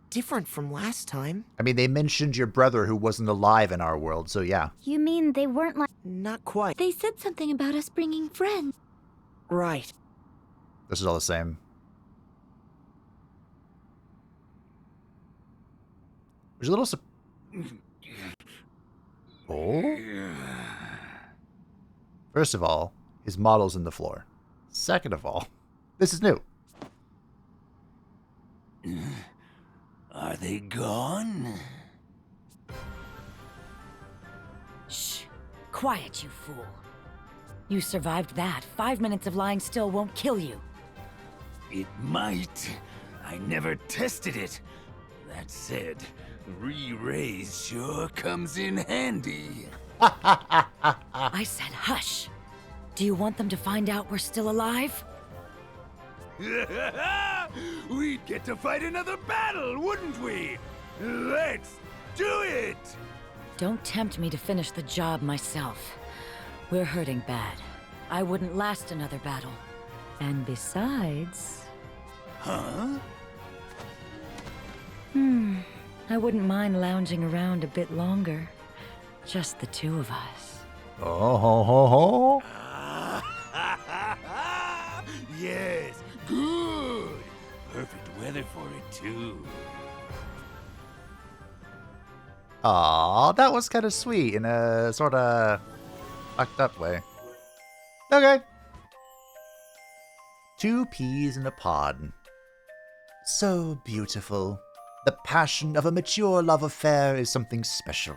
Speaker 5: different from last time.
Speaker 1: I mean, they mentioned your brother who wasn't alive in our world, so yeah.
Speaker 4: You mean they weren't like...
Speaker 5: Not quite.
Speaker 2: They said something about us bringing friends.
Speaker 5: Right.
Speaker 1: This is all the same. There's a little... Oh? First of all, his model's in the floor. Second of all, this is new.
Speaker 11: Are they gone?
Speaker 13: Shh. Quiet, you fool. You survived that. 5 minutes of lying still won't kill you.
Speaker 11: It might. I never tested it. That said, re-raise sure comes in handy.
Speaker 13: I said hush. Do you want them to find out we're still alive?
Speaker 11: We'd get to fight another battle, wouldn't we? Let's do it!
Speaker 13: Don't tempt me to finish the job myself. We're hurting bad. I wouldn't last another battle. And besides...
Speaker 11: Huh?
Speaker 13: I wouldn't mind lounging around a bit longer. Just the two of us.
Speaker 1: Oh, ho, ho, ho.
Speaker 11: Yes, good. Perfect weather for it, too.
Speaker 1: Aw, that was kind of sweet in a sort of fucked up way. Okay. 2 peas in a pod. So beautiful. The passion of a mature love affair is something special.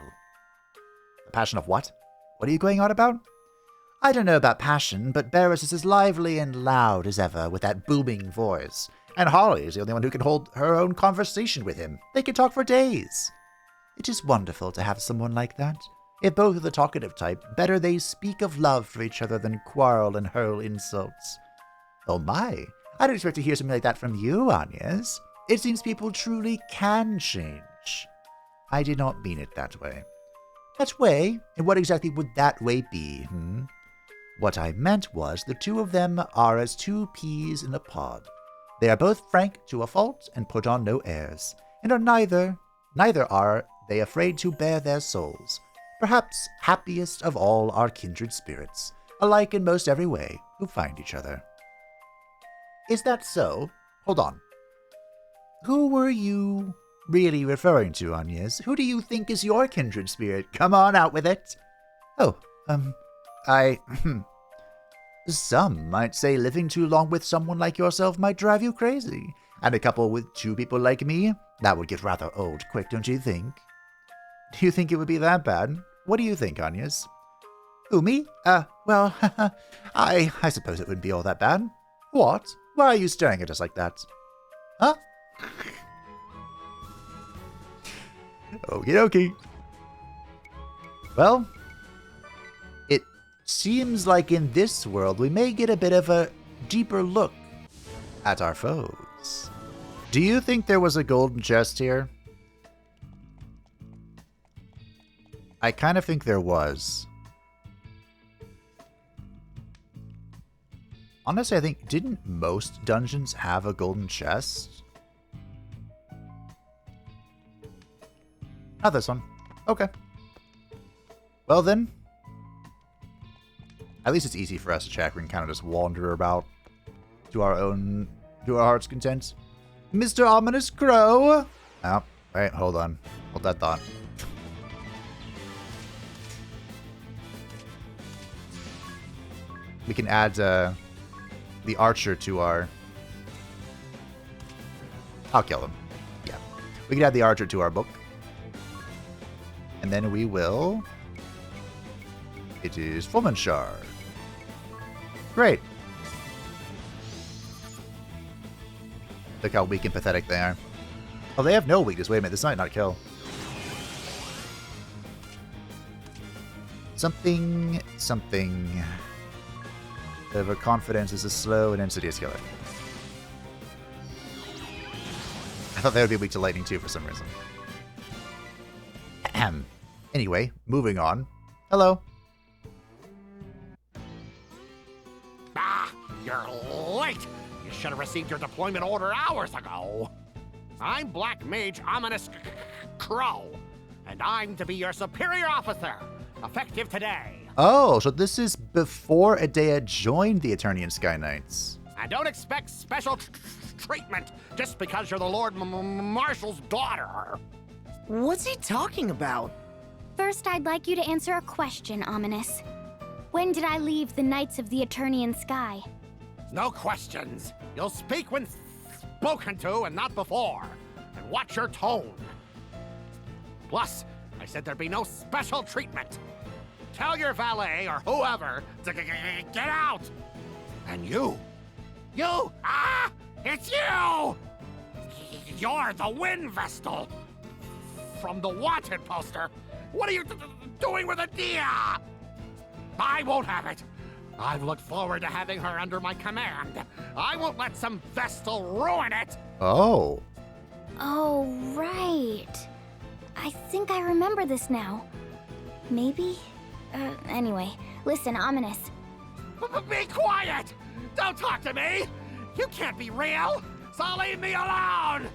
Speaker 1: The passion of what? What are you going on about? I don't know about passion, but Barras is as lively and loud as ever with that booming voice. And Holly is the only one who can hold her own conversation with him. They can talk for days. It is wonderful to have someone like that. If both are the talkative type, better they speak of love for each other than quarrel and hurl insults. Oh my, I didn't expect to hear something like that from you, Agnes. It seems people truly can change. I did not mean it that way. That way? And what exactly would that way be, What I meant was the 2 of them are as 2 peas in a pod. They are both frank to a fault and put on no airs, and are neither are they afraid to bare their souls. Perhaps happiest of all are kindred spirits, alike in most every way, who find each other. Is that so? Hold on. Who were you really referring to, Agnes? Who do you think is your kindred spirit? Come on, out with it. Oh, Some might say living too long with someone like yourself might drive you crazy. And a couple with 2 people like me, that would get rather old quick, don't you think? Do you think it would be that bad? What do you think, Agnes? Who, me? Well, I suppose it wouldn't be all that bad. What? Why are you staring at us like that? Huh? Okie dokie. Well, it seems like in this world we may get a bit of a deeper look at our foes. Do you think there was a golden chest here? I kind of think there was. Honestly, I think, didn't most dungeons have a golden chest? Not this one. Okay. Well then. At least it's easy for us to check. We can kind of just wander about to our heart's content. Mr. Ominas Crowe! Oh, wait, hold on. Hold that thought. We can add the archer to our... I'll kill him. Yeah. We can add the archer to our book. And then we will... It is Fulminshard. Great. Look how weak and pathetic they are. Oh, they have no weakness. Wait a minute, this might not kill. Something... Overconfidence is a slow and insidious killer. I thought they would be weak to lightning too for some reason. Ahem. Anyway, moving on. Hello.
Speaker 14: Ah, you're late! You should have received your deployment order hours ago. I'm Black Mage Ominas Crowe, and I'm to be your superior officer, effective today.
Speaker 1: Oh, so this is before Adea joined the Eternian Sky Knights.
Speaker 14: And don't expect special treatment just because you're the Lord Marshal's daughter.
Speaker 5: What's he talking about?
Speaker 9: First, I'd like you to answer a question, Ominas. When did I leave the Knights of the Eternian Sky?
Speaker 14: No questions. You'll speak when spoken to and not before. And watch your tone. Plus, I said there'd be no special treatment. Tell your valet or whoever to get out. And you, it's you! You're the Wind Vestal from the wanted poster. What are you doing with Adea? I won't have it. I've looked forward to having her under my command. I won't let some Vestal ruin it.
Speaker 1: Oh.
Speaker 9: Oh, right. I think I remember this now. Maybe? Anyway, listen, Ominas.
Speaker 14: Be quiet! Don't talk to me! You can't be real, so leave me alone!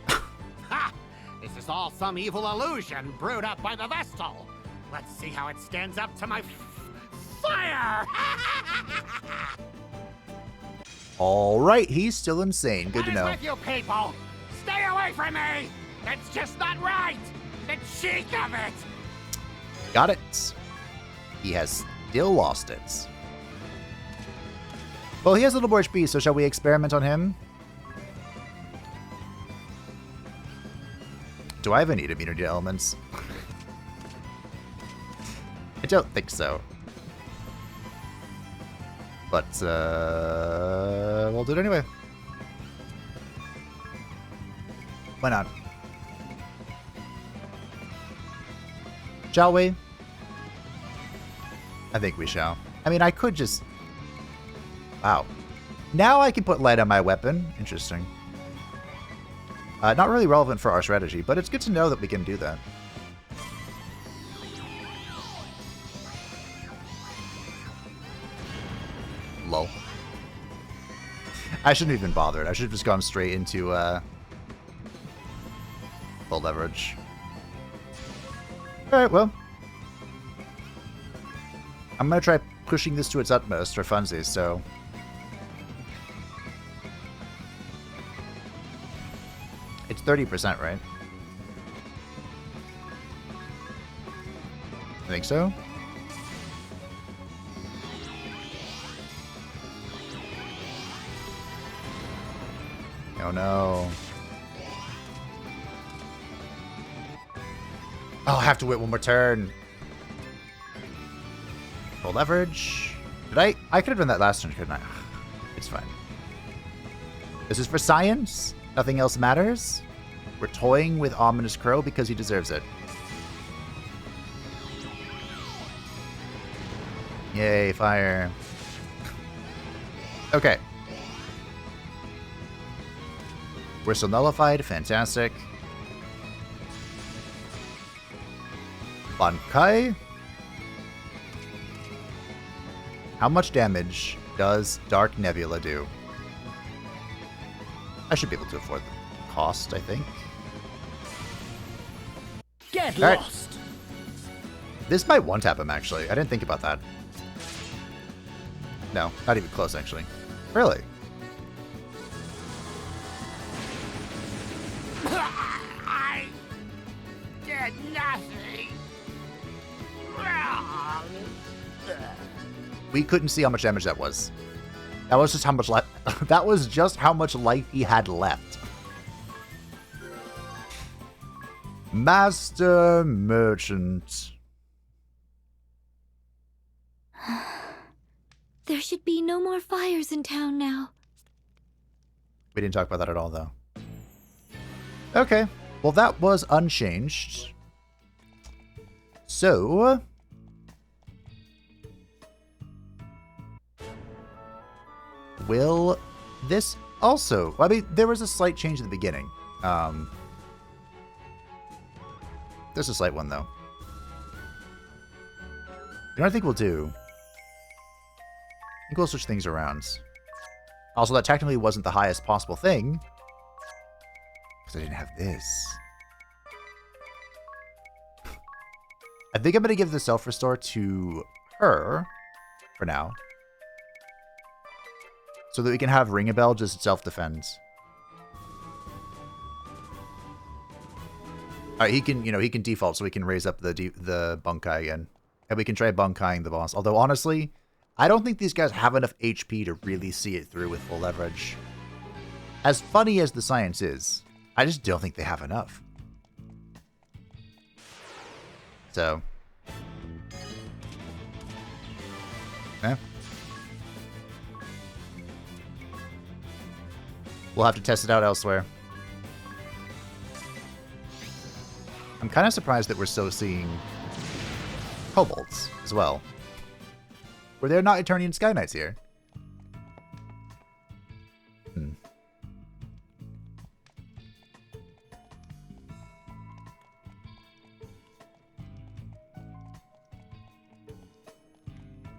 Speaker 14: Ha! This is all some evil illusion brewed up by the Vestal. Let's see how it stands up to my fire!
Speaker 1: All right, he's still insane. Good to know.
Speaker 14: What is with you people? Stay away from me! It's just not right! The cheek of it!
Speaker 1: Got it. He has still lost it. Well, he has a little more HP, so shall we experiment on him? Do I have any immunity to elements? I don't think so. But, we'll do it anyway. Why not? Shall we? I think we shall. I mean, I could just... Wow. Now I can put light on my weapon. Interesting. Not really relevant for our strategy, but it's good to know that we can do that. Lol. I shouldn't have even bothered. I should have just gone straight into full leverage. Alright, well. I'm going to try pushing this to its utmost for funsies, so... It's 30%, right? I think so. Oh no. I'll have to wait one more turn. Full leverage. Did I could have done that last turn, couldn't I? It's fine. This is for science. Nothing else matters. We're toying with Ominas Crowe because he deserves it. Yay, fire. Okay. We're still nullified. Fantastic. Bankai. How much damage does Dark Nebula do? I should be able to afford the cost, I think.
Speaker 6: Get
Speaker 1: All right.
Speaker 6: lost!
Speaker 1: This might one-tap him, actually. I didn't think about that. No, not even close, actually. Really?
Speaker 14: I did nothing.
Speaker 1: We couldn't see how much damage that was. That was just how much life. That was just how much life he had left. Master Merchant.
Speaker 2: There should be no more fires in town now.
Speaker 1: We didn't talk about that at all, though. Okay. Well, that was Unchanged. So... will this also... I mean, there was a slight change at the beginning. There's a slight one, though. You know what I think we'll do? I think we'll switch things around. Also, that technically wasn't the highest possible thing. Because I didn't have this. I think I'm going to give the self-restore to her. For now. So that we can have Ring a Bell just self-defend. Alright, he can, he can default so we can raise up the Bunkai again. And we can try Bunkaiing the boss. Although, honestly, I don't think these guys have enough HP to really see it through with full leverage. As funny as the science is, I just don't think they have enough. So. Eh. We'll have to test it out elsewhere. I'm kind of surprised that we're still seeing kobolds as well. Were there not Eternian Sky Knights here?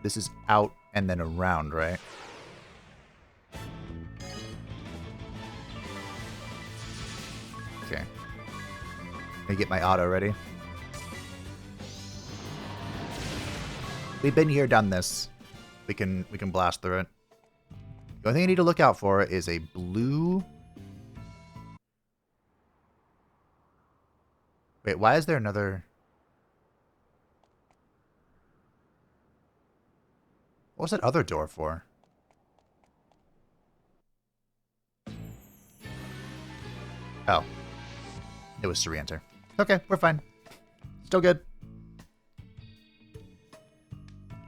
Speaker 1: This is out and then around, right? Okay. Let me get my auto ready. We've been here, done this. We can blast through it. The only thing I need to look out for is a blue... Wait, why is there another... What was that other door for? Oh. It was to re-enter. Okay, we're fine. Still good.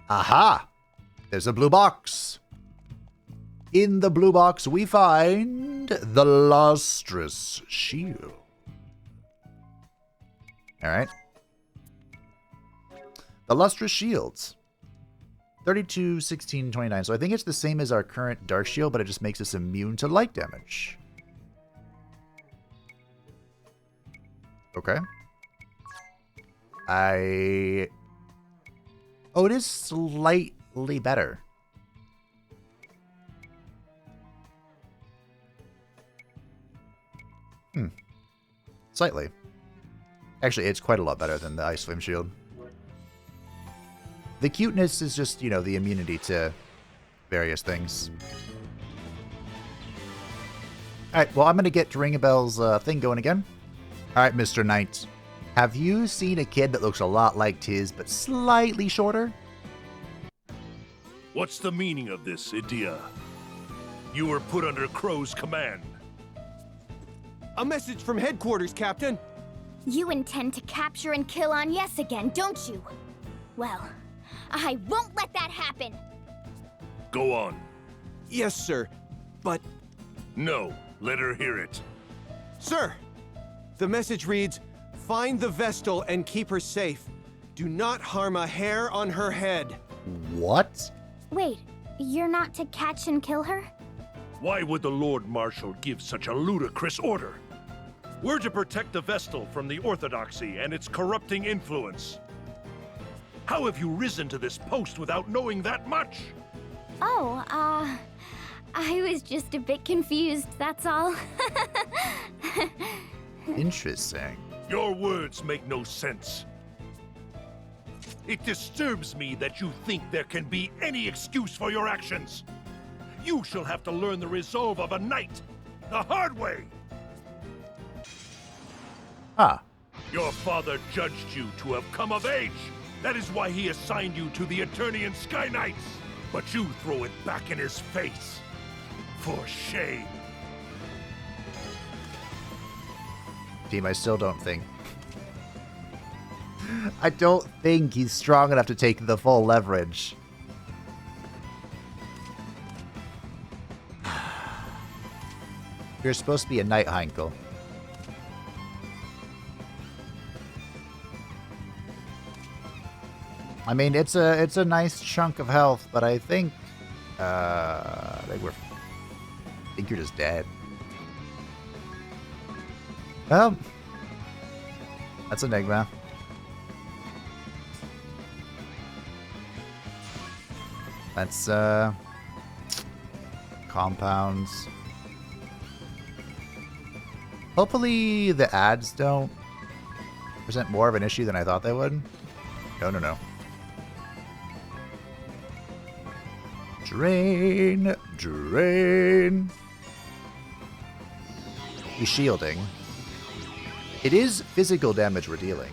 Speaker 1: Aha! There's a blue box. In the blue box, we find the Lustrous Shield. Alright. The Lustrous Shields. 32, 16, 29. So I think it's the same as our current Dark Shield, but it just makes us immune to light damage. Okay. Oh, it is slightly better. Slightly. Actually, it's quite a lot better than the Ice Flame Shield. The cuteness is just, you know, the immunity to various things. Alright, well, I'm going to get Ringabel's thing going again. Alright, Mr. Knight. Have you seen a kid that looks a lot like Tiz, but slightly shorter?
Speaker 11: What's the meaning of this, Idia? You were put under Crowe's command.
Speaker 15: A message from headquarters, Captain.
Speaker 9: You intend to capture and kill Agnes again, don't you? Well, I won't let that happen.
Speaker 11: Go on.
Speaker 15: Yes, sir. But...
Speaker 11: No, let her hear it.
Speaker 15: Sir! The message reads, find the Vestal and keep her safe. Do not harm a hair on her head.
Speaker 1: What?
Speaker 9: Wait, you're not to catch and kill her?
Speaker 11: Why would the Lord Marshal give such a ludicrous order? We're to protect the Vestal from the Orthodoxy and its corrupting influence. How have you risen to this post without knowing that much?
Speaker 9: Oh, I was just a bit confused, that's all.
Speaker 1: Interesting.
Speaker 11: Your words make no sense. It disturbs me that you think there can be any excuse for your actions. You shall have to learn the resolve of a knight, the hard way.
Speaker 1: Ah.
Speaker 11: Your father judged you to have come of age. That is why he assigned you to the Eternian Sky Knights. But you throw it back in his face. For shame.
Speaker 1: Team, I still don't think. I don't think he's strong enough to take the full leverage. You're supposed to be a knight, Heinkel. I mean, it's a nice chunk of health, but I think you're just dead. Well, that's Enigma. That's compounds. Hopefully the ads don't present more of an issue than I thought they would. No. Drain. He's shielding. It is physical damage we're dealing.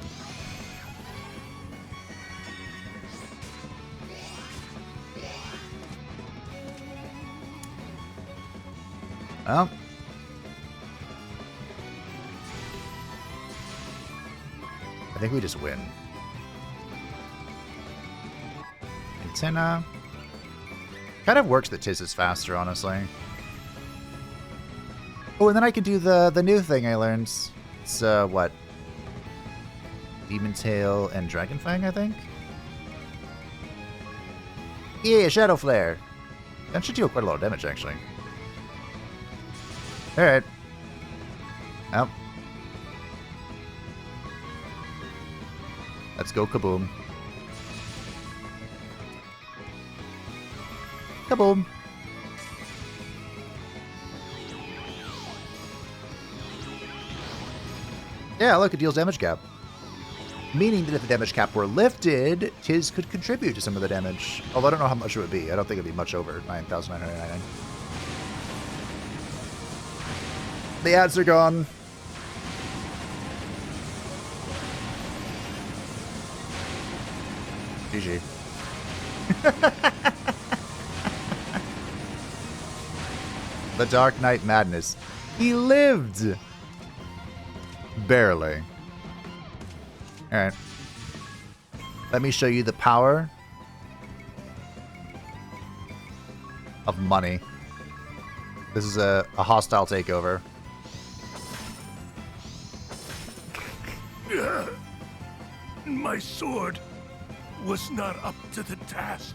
Speaker 1: Well. I think we just win. Antenna. Kind of works that Tiz is faster, honestly. Oh, and then I can do the new thing I learned. It's, what? Demon Tail and Dragon Fang, I think? Yeah, Shadow Flare. That should deal quite a lot of damage, actually. Alright. Well. Let's go kaboom. Kaboom. Yeah, look, it deals damage cap. Meaning that if the damage cap were lifted, Tiz could contribute to some of the damage. Although I don't know how much it would be. I don't think it would be much over 9,999. The ads are gone. GG. The Dark Knight Madness. He lived! Barely. Alright. Let me show you the power of money. This is a hostile takeover.
Speaker 11: My sword was not up to the task.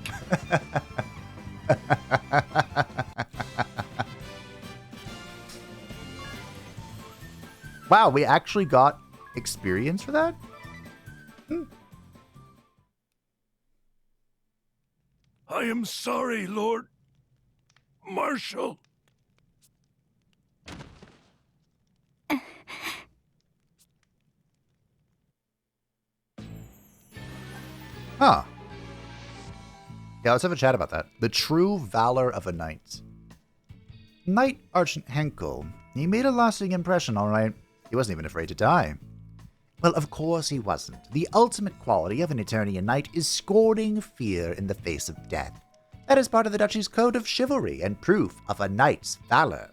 Speaker 1: Wow, we actually got experience for that?
Speaker 11: I am sorry, Lord Marshal.
Speaker 1: Huh. Yeah, let's have a chat about that. The true valor of a knight. Knight Archant Heinkel. He made a lasting impression, alright. He wasn't even afraid to die. Well, of course he wasn't. The ultimate quality of an Eternian knight is scorning fear in the face of death. That is part of the Duchy's code of chivalry and proof of a knight's valor.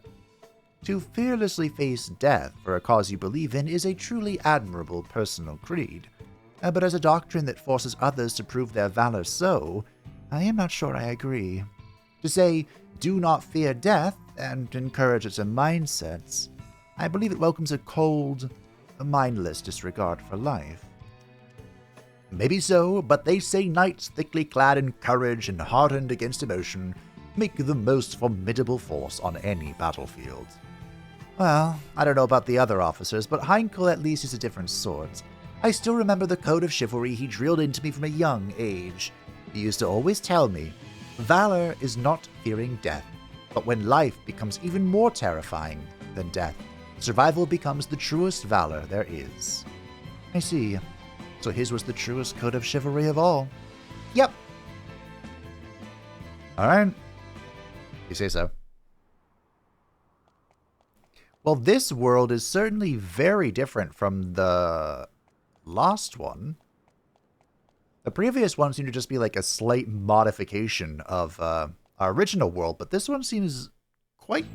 Speaker 1: To fearlessly face death for a cause you believe in is a truly admirable personal creed. But as a doctrine that forces others to prove their valor so, I am not sure I agree. To say, do not fear death, and encourage its mindsets, I believe it welcomes a cold, mindless disregard for life. Maybe so, but they say knights thickly clad in courage and hardened against emotion make the most formidable force on any battlefield. Well, I don't know about the other officers, but Heinkel at least is a different sort. I still remember the code of chivalry he drilled into me from a young age. He used to always tell me, valor is not fearing death, but when life becomes even more terrifying than death, survival becomes the truest valor there is. I see. So his was the truest code of chivalry of all. Yep. Alright. You say so. Well, this world is certainly very different from the last one. The previous one seemed to just be like a slight modification of our original world, but this one seems quite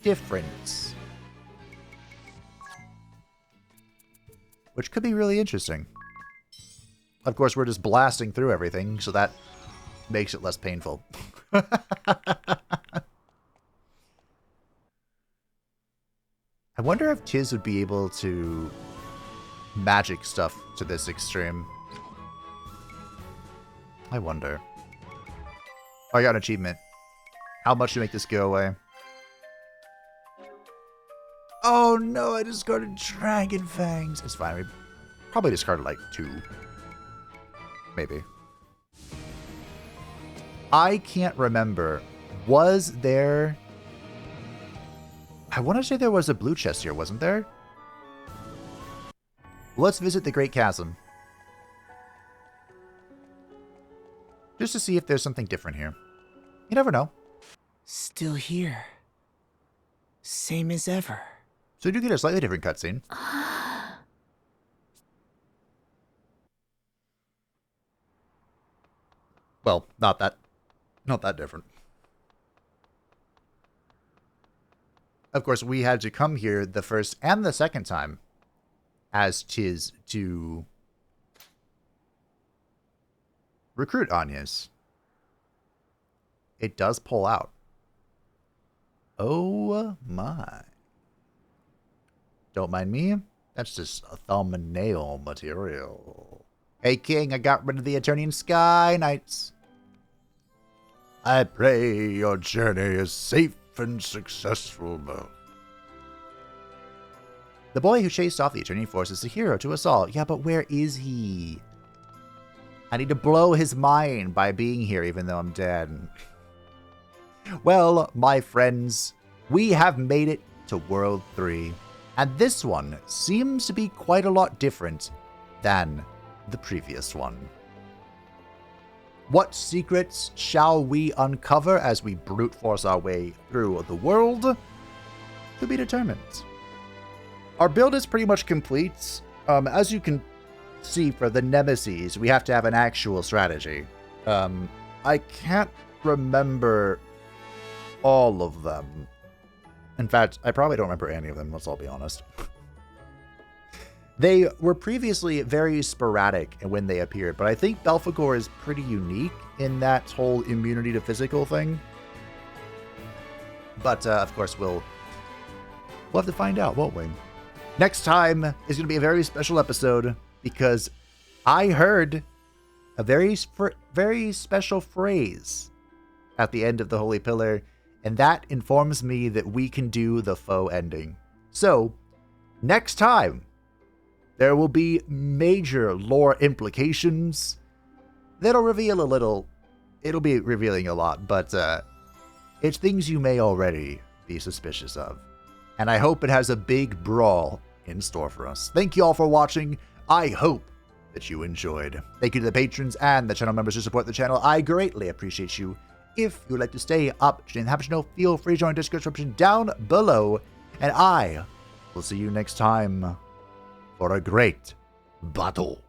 Speaker 1: different. Which could be really interesting. Of course, we're just blasting through everything, so that makes it less painful. I wonder if Tiz would be able to magic stuff to this extreme. I wonder. Oh, I got an achievement. How much to make this go away? Oh no, I discarded Dragon Fangs. It's fine. We probably discarded like 2. Maybe. I can't remember. Was there... I want to say there was a blue chest here, wasn't there? Let's visit the Great Chasm. Just to see if there's something different here. You never know.
Speaker 5: Still here. Same as ever.
Speaker 1: So you do get a slightly different cutscene. Well, not that different. Of course, we had to come here the first and the second time as Tiz to recruit Anya's. It does pull out. Oh my. Don't mind me. That's just a thumbnail material. Hey King, I got rid of the Eternian Sky Knights. I pray your journey is safe and successful, Mo. The boy who chased off the Eternian force is a hero to us all. Yeah, but where is he? I need to blow his mind by being here even though I'm dead. Well, my friends, we have made it to World 3. And this one seems to be quite a lot different than the previous one. What secrets shall we uncover as we brute force our way through the world? To be determined. Our build is pretty much complete. As you can see for the Nemesis, we have to have an actual strategy. I can't remember all of them. In fact, I probably don't remember any of them, let's all be honest. They were previously very sporadic when they appeared, but I think Belphegor is pretty unique in that whole immunity to physical thing. But, of course, we'll have to find out, won't we? Next time is going to be a very special episode because I heard a very special phrase at the end of the Holy Pillar, and that informs me that we can do the foe ending. So, next time, there will be major lore implications that'll reveal a little. It'll be revealing a lot, but it's things you may already be suspicious of. And I hope it has a big brawl in store for us. Thank you all for watching. I hope that you enjoyed. Thank you to the patrons and the channel members who support the channel. I greatly appreciate you. If you would like to stay up and have a channel, feel free to join the Discord description down below. And I will see you next time for a great battle.